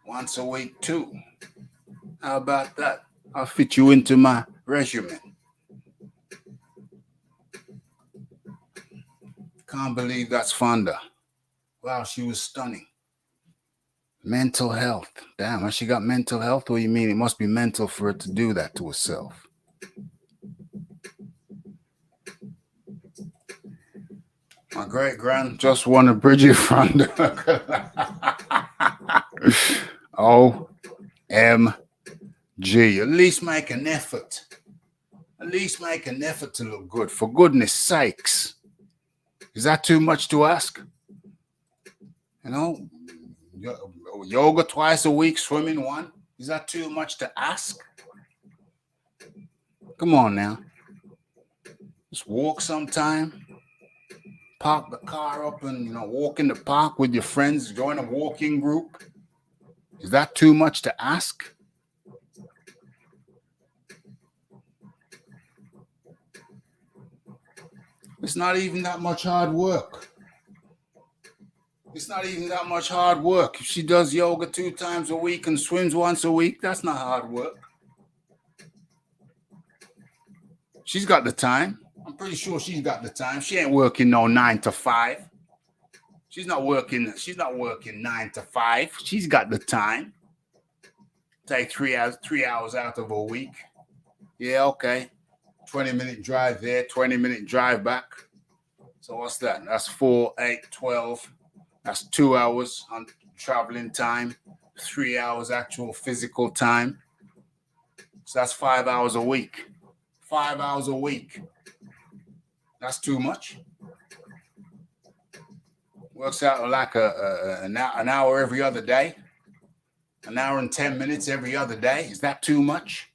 once a week too. How about that? I'll fit you into my regimen. Can't believe that's Fonda. Wow, she was stunning. Mental health. Damn, has she got mental health? What do you mean? It must be mental for her to do that to herself. My great-grand just won a Bridget Fonda. OMG. At least make an effort. At least make an effort to look good. For goodness sakes. Is that too much to ask? You know, yoga twice a week, swimming one. Is that too much to ask? Come on now. Just walk sometime. Park the car up and, walk in the park with your friends. Join a walking group. Is that too much to ask? It's not even that much hard work. It's not even that much hard work. If she does yoga 2 times a week and swims once a week, that's not hard work. She's got the time. I'm pretty sure she's got the time. She ain't working no 9 to 5. She's not working 9 to 5. She's got the time. Take 3 hours out of a week. Yeah, okay. 20-minute drive there, 20-minute drive back. So what's that? That's 4, 8, 12. That's 2 hours on traveling time, 3 hours actual physical time. So that's 5 hours a week. 5 hours a week. That's too much. Works out like an hour every other day. An hour and 10 minutes every other day. Is that too much?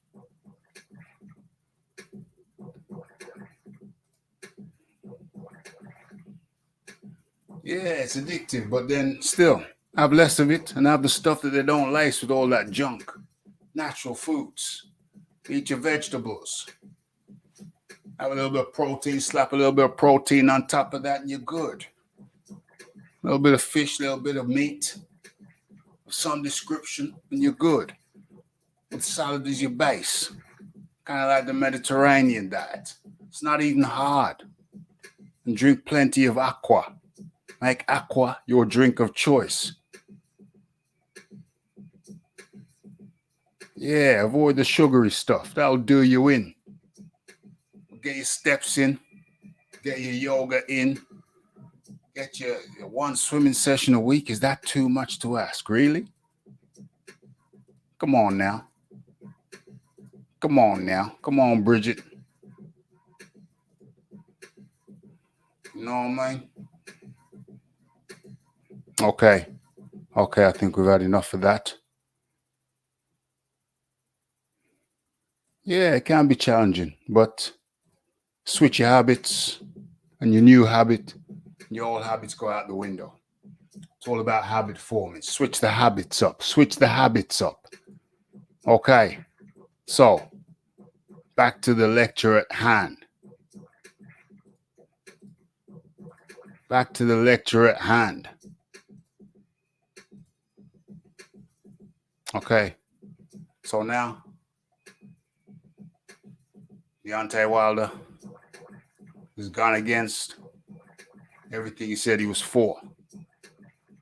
Yeah, it's addictive, but then still have less of it and have the stuff that they don't lace with all that junk. Natural foods. Eat your vegetables. Have a little bit of protein, slap a little bit of protein on top of that, and you're good. A little bit of fish, a little bit of meat of some description, and you're good. With salad is your base. Kind of like the Mediterranean diet. It's not even hard. And drink plenty of aqua. Make aqua your drink of choice. Yeah, avoid the sugary stuff. That'll do you in. Get your steps in. Get your yoga in. Get your 1 swimming session a week. Is that too much to ask? Really? Come on now. Come on now. Come on, Bridget. You know what I mean? Okay, I think we've had enough of that. Yeah, it can be challenging, but switch your habits and your new habit, your old habits go out the window. It's all about habit forming. Switch the habits up. Okay, so back to the lecture at hand. Okay, so now Deontay Wilder has gone against everything he said he was for.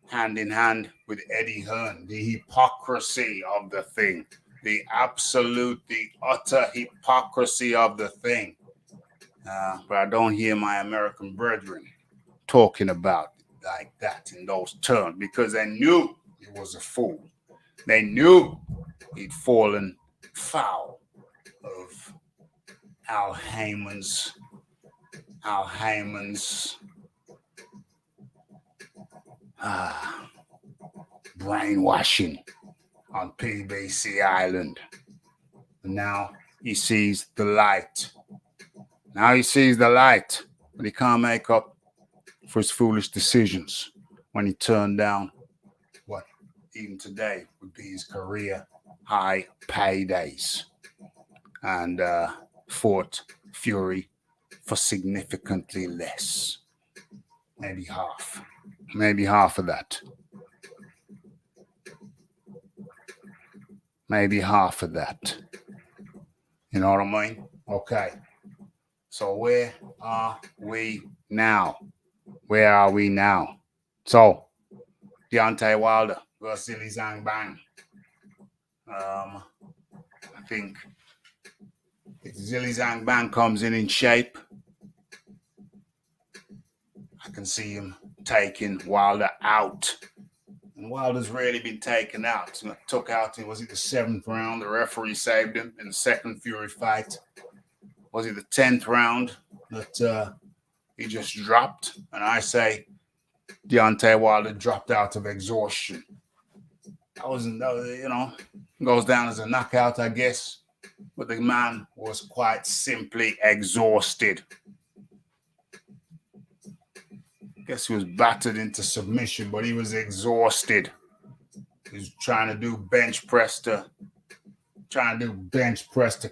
Hand in hand with Eddie Hearn. The hypocrisy of the thing. The utter hypocrisy of the thing. But I don't hear my American brethren talking about it like that in those terms because they knew he was a fool. They knew he'd fallen foul of Al Heyman's brainwashing on PBC Island. And now he sees the light. But he can't make up for his foolish decisions when he turned down what even today would be his career high paydays and fought Fury for significantly less. Maybe half of that. You know what I mean? Okay. So where are we now? Where are we now? So Deontay Wilder versus Zhang Bang. I think if Zhilli Zhang Bang comes in shape, I can see him taking Wilder out. And Wilder's really been taken out. Took out, was it the 7th round? The referee saved him in the second Fury fight. Was it the 10th round that he just dropped? And I say Deontay Wilder dropped out of exhaustion. That wasn't, goes down as a knockout, I guess. But the man was quite simply exhausted. I guess he was battered into submission, but he was exhausted. He was trying to do bench press to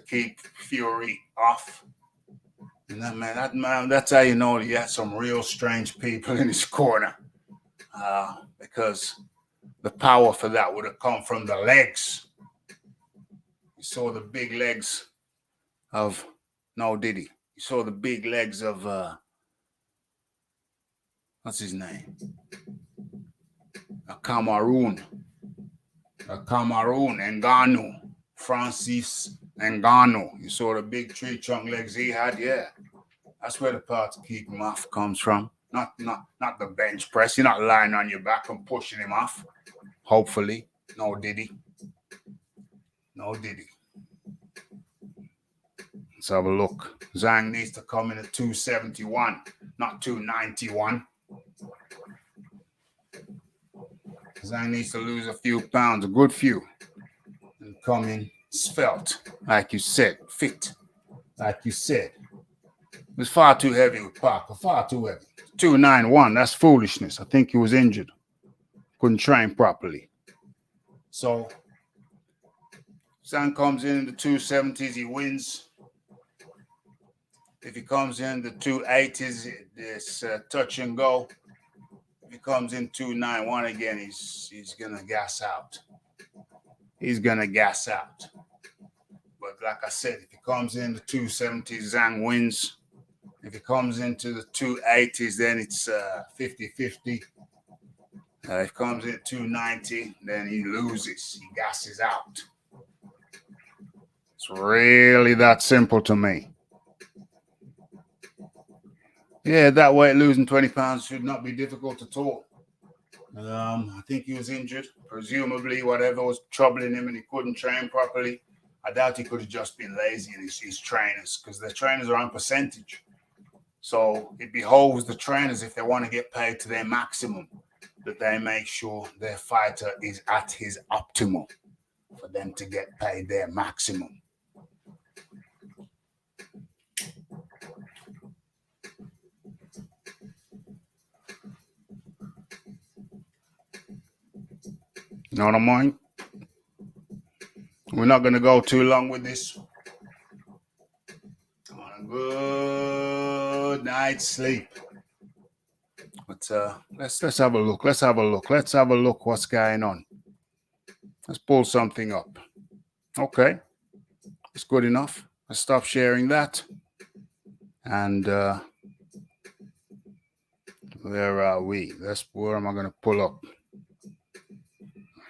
keep Fury off. And that man, that's how you know he had some real strange people in his corner. Because the power for that would have come from the legs. You saw the big legs of, no, did he? You saw the big legs of, what's his name? Cameroon, Ngannou, Francis Ngannou. You saw the big tree trunk legs he had, yeah. That's where the power to keep him off comes from. Not the bench press. You're not lying on your back and pushing him off. Hopefully. No diddy. Let's have a look. Zhang needs to come in at 271, not 291. Zhang needs to lose a few pounds, a good few, and come in svelte, like you said, fit, like you said. It was far too heavy with Parker, far too heavy. 291, that's foolishness. I think he was injured. Couldn't train properly. So, Zhang comes in the 270s, he wins. If he comes in the 280s, it's touch and go. If he comes in 291 again, he's going to gas out. But like I said, if he comes in the 270s, Zhang wins. If he comes into the 280s, then it's 50-50. If he comes in 290, then he loses. He gasses out. It's really that simple to me. Yeah, that way losing 20 pounds should not be difficult at all. I think he was injured. Presumably, whatever was troubling him and he couldn't train properly. I doubt he could have just been lazy in his trainers, because the trainers are on percentage. So it behoves the trainers, if they want to get paid to their maximum, that they make sure their fighter is at his optimal for them to get paid their maximum. You know what I mean? We're not going to go too long with this. I want a good night's sleep. But let's have a look. Let's have a look what's going on. Let's pull something up. Okay. It's good enough. Let's stop sharing that. And where are we? Where am I going to pull up?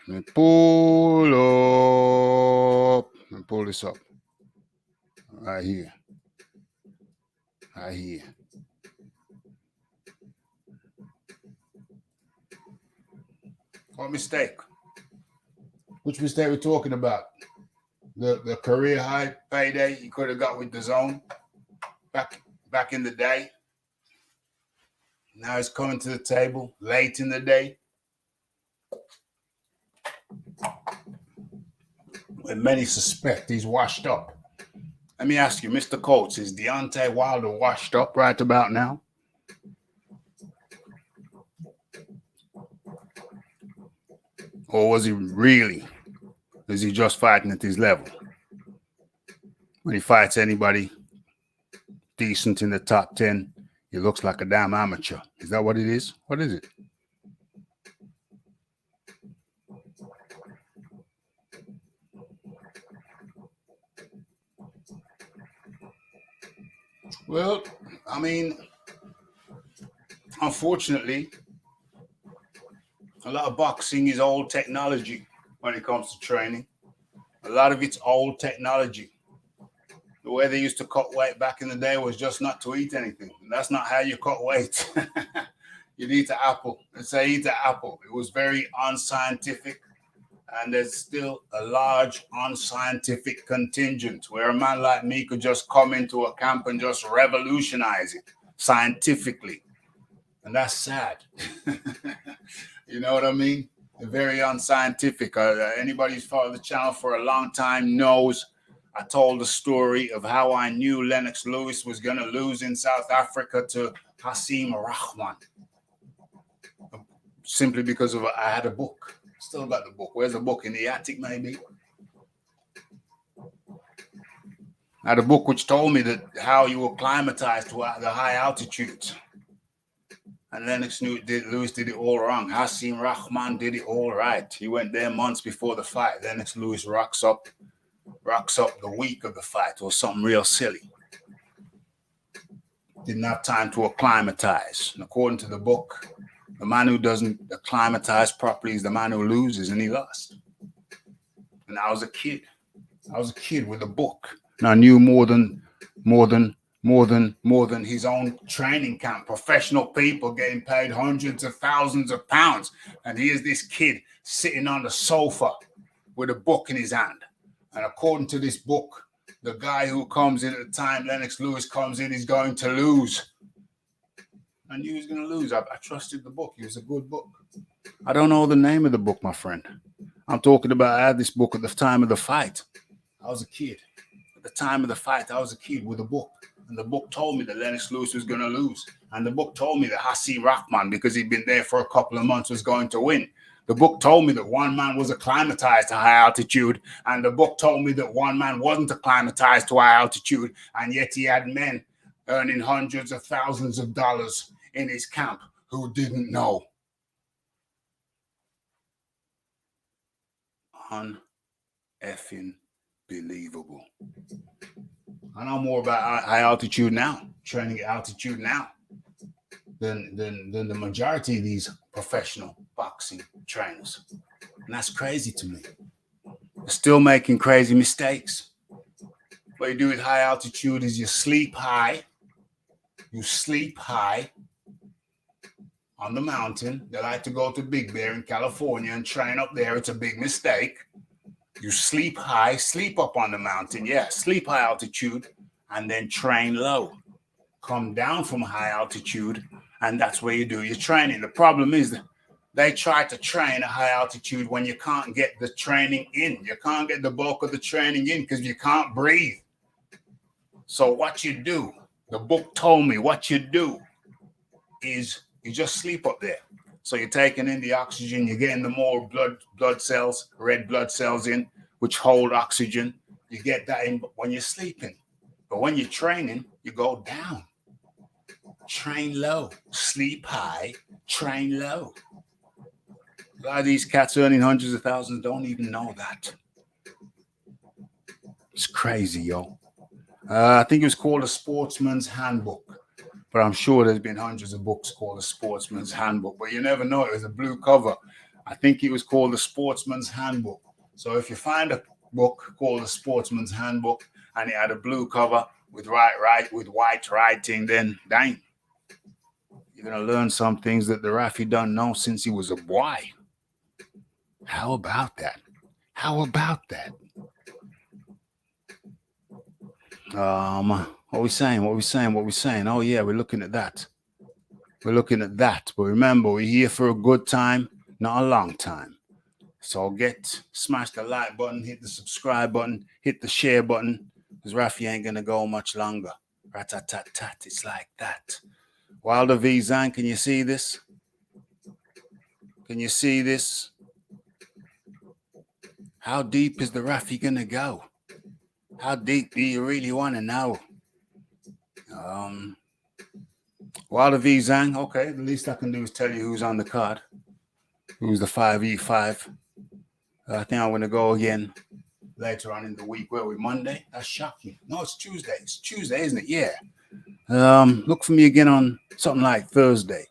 Let me pull up. Let me pull this up. Right here. What mistake? Which mistake we're talking about? The career high payday he could have got with the zone back in the day. Now he's coming to the table late in the day, when many suspect he's washed up. Let me ask you, Mr. Coates, is Deontay Wilder washed up right about now? Or was he really? Is he just fighting at his level? When he fights anybody decent in the top 10, he looks like a damn amateur. Is that what it is? What is it? Well, I mean, unfortunately, a lot of boxing is old technology when it comes to training. A lot of it's old technology. The way they used to cut weight back in the day was just not to eat anything. And that's not how you cut weight. You'd eat an apple. Let's say eat an apple. It was very unscientific. And there's still a large unscientific contingent where a man like me could just come into a camp and just revolutionize it scientifically. And that's sad. You know what I mean? Very unscientific. Anybody who's followed the channel for a long time knows I told the story of how I knew Lennox Lewis was going to lose in South Africa to Hasim Rahman. Simply because of I had a book. Still got the book. Where's the book? In the attic, maybe? I had a book which told me that how you acclimatize to the high altitudes. And Lennox Lewis did it all wrong. Hasim Rahman did it all right. He went there months before the fight. Lennox Lewis rocks up the week of the fight or something real silly. Didn't have time to acclimatize. And according to the book, the man who doesn't acclimatize properly is the man who loses, and he lost. And I was a kid. I was a kid with a book. And I knew more than his own training camp, professional people getting paid hundreds of thousands of pounds. And here's this kid sitting on the sofa with a book in his hand. And according to this book, the guy who comes in at the time Lennox Lewis comes in is going to lose. I knew he was going to lose. I trusted the book. It was a good book. I don't know the name of the book, my friend. I'm talking about I had this book at the time of the fight. I was a kid. At the time of the fight, I was a kid with a book. And the book told me that Lennox Lewis was going to lose. And the book told me that Hasim Rahman, because he'd been there for a couple of months, was going to win. The book told me that one man was acclimatized to high altitude. And the book told me that one man wasn't acclimatized to high altitude. And yet he had men earning hundreds of thousands of dollars in his camp who didn't know. Un-effing believable. I know more about high altitude now, training at altitude now, than the majority of these professional boxing trainers. And that's crazy to me. They're still making crazy mistakes. What you do with high altitude is you sleep high. You sleep high on the mountain. They like to go to Big Bear in California and train up there. It's a big mistake. You sleep high, sleep up on the mountain. Yeah, sleep high altitude and then train low. Come down from high altitude and that's where you do your training. The problem is that they try to train at high altitude when you can't get the training in. You can't get the bulk of the training in because you can't breathe. So what you do, the book told me what you do is you just sleep up there. So you're taking in the oxygen, you're getting the more blood cells, red blood cells in, which hold oxygen. You get that in when you're sleeping. But when you're training, you go down. Train low. Sleep high, train low. A lot of these cats earning hundreds of thousands don't even know that. It's crazy, yo. I think it was called a Sportsman's Handbook. But I'm sure there's been hundreds of books called The Sportsman's Handbook. But you never know. It was a blue cover. I think it was called The Sportsman's Handbook. So if you find a book called The Sportsman's Handbook and it had a blue cover with white writing, then dang, you're going to learn some things that the Rafi done know since he was a boy. How about that? How about that? What we saying? Oh, yeah, we're looking at that. But remember, we're here for a good time, not a long time. So smash the like button, hit the subscribe button, hit the share button, because Rafi ain't going to go much longer. Rat-tat-tat-tat, it's like that. Wilder v. Zhang, can you see this? Can you see this? How deep is the Rafi going to go? How deep do you really want to know? Wilder v. Zhang, okay, the least I can do is tell you who's on the card. Who's the 5v5. I think I'm going to go again later on in the week. Where are we, Monday? That's shocking. No, it's Tuesday. It's Tuesday, isn't it? Yeah. Look for me again on something like Thursday.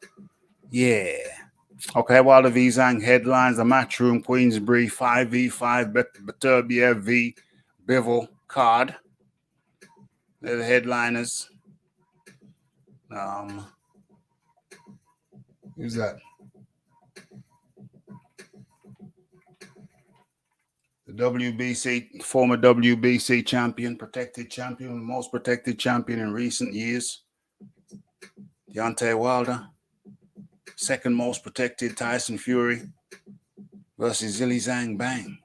Yeah. Okay, while the Zhang headlines, the Matchroom Queensbury 5v5 Beterbiev v Bivol card. They're the headliners. Who's that? The WBC, former WBC champion, protected champion, most protected champion in recent years. Deontay Wilder, second most protected Tyson Fury versus Zhang Bang.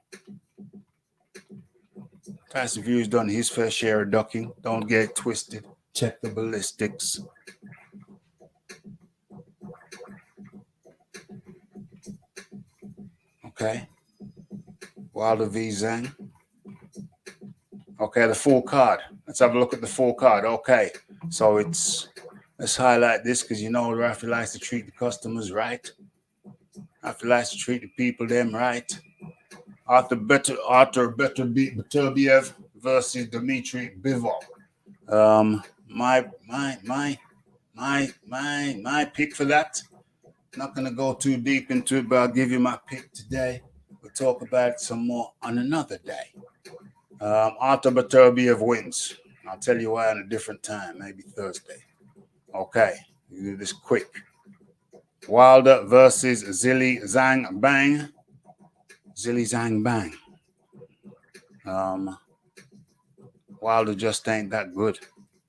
Tyson Fury's done his fair share of ducking. Don't get it twisted. Check the ballistics. Okay. Wilder v. Zhang. Okay, the full card. Let's have a look at the full card. Okay. So let's highlight this because you know Rafi likes to treat the customers right. Rafi likes to treat the people them right. Arthur Beterbiev versus Dmitry Bivol. My pick for that. Not gonna go too deep into it, but I'll give you my pick today. We'll talk about it some more on another day. Arthur Beterbiev wins. I'll tell you why on a different time, maybe Thursday. Okay, we do this quick. Wilder versus Zhang Bang. Zhang Bang. Wilder just ain't that good.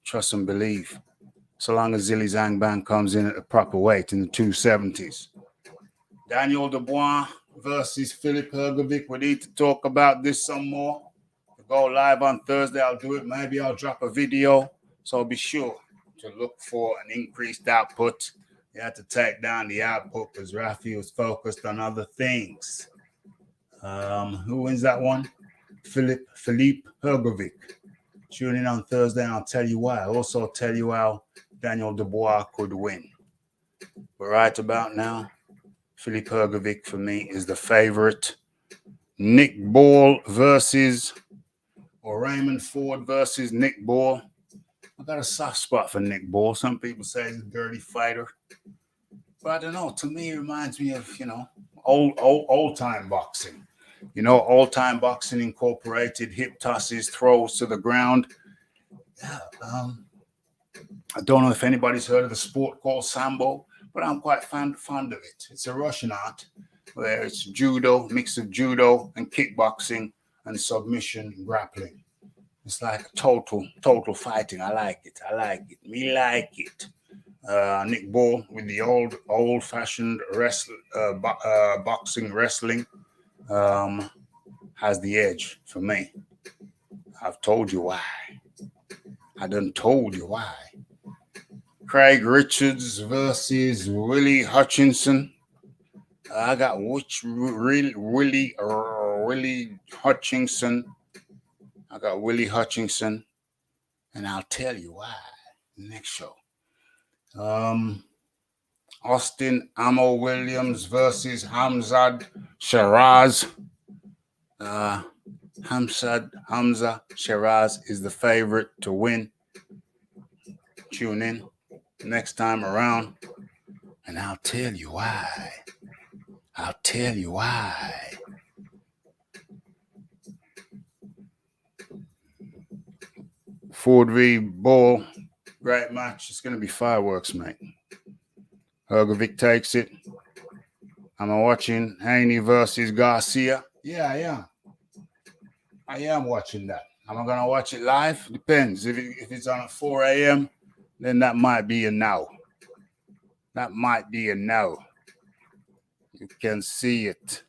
Trust and believe. So long as Zhang Bang comes in at the proper weight in the 270s. Daniel Dubois versus Philip Hrgovic. We need to talk about this some more. Go live on Thursday. I'll do it. Maybe I'll drop a video. So be sure to look for an increased output. You have to take down the output because Rafi was focused on other things. Who wins that one? Philip Hrgovic. Tune in on Thursday and I'll tell you why. I'll also tell you how Daniel Dubois could win. But right about now, Philip Hrgovic for me is the favorite. Nick Ball versus, or Raymond Ford versus Nick Ball. I got a soft spot for Nick Ball. Some people say he's a dirty fighter. But I don't know. To me, it reminds me of, old time boxing. Old time boxing incorporated hip tosses, throws to the ground. Yeah. I don't know if anybody's heard of the sport called Sambo, but I'm quite fond of it. It's a Russian art where it's judo, mix of judo and kickboxing and submission and grappling. It's like total fighting. I like it. Me like it. Nick Ball with the old-fashioned boxing wrestling has the edge for me. I've told you why. I done told you why. Craig Richards versus Willie Hutchinson. I got Willie Hutchinson. I got Willie Hutchinson, and I'll tell you why next show. Austin Amo Williams versus Hamzat Shiraz. Hamza Shiraz is the favorite to win. Tune in next time around, and I'll tell you why. Ford v. Ball, great match. It's going to be fireworks, mate. Hrgovic takes it. I'm watching Haney versus Garcia. Yeah, I am watching that. Am I going to watch it live? Depends. If it's on at 4 a.m., then that might be a no. You can see it.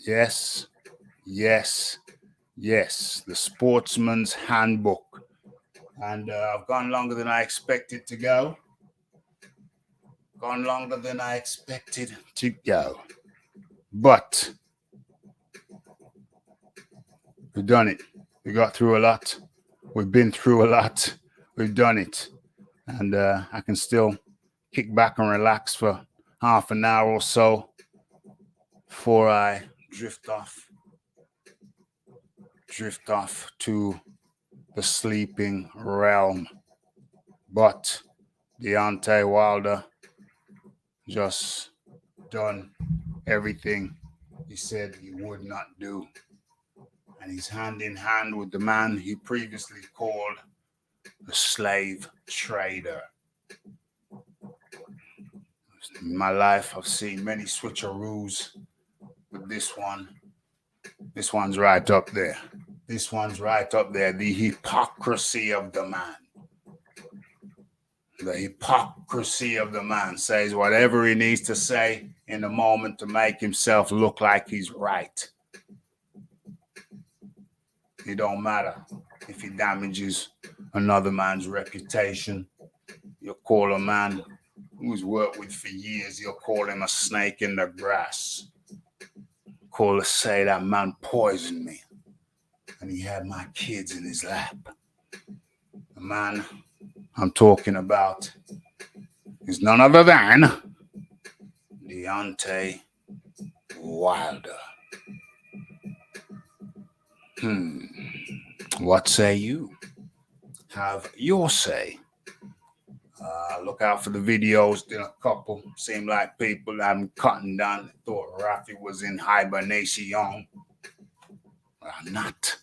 Yes. The Sportsman's Handbook. And I've gone longer than I expected to go. But we've done it. We got through a lot. We've been through a lot. We've done it. And I can still kick back and relax for half an hour or so before I drift off to the sleeping realm. But Deontay Wilder just done everything he said he would not do. And he's hand in hand with the man he previously called a slave trader. In my life, I've seen many switcheroos, but this one's right up there. This one's right up there. The hypocrisy of the man. The hypocrisy of the man says whatever he needs to say in the moment to make himself look like he's right. It don't matter if he damages another man's reputation. You'll call a man who's worked with for years, you'll call him a snake in the grass. Say that man poisoned me and he had my kids in his lap. The man I'm talking about is none other than Deontay Wilder. What say you? Have your say. Look out for the videos. Did a couple. Seemed like people haven't cutting down. Thought Rafi was in hibernation. But I'm not.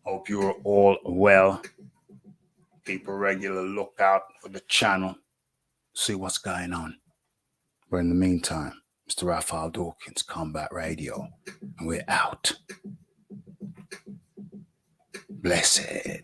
Hope you're all well. Keep a regular lookout for the channel. See what's going on. But in the meantime, Mr. Raphael Dawkins, Combat Radio. And we're out. Blessed.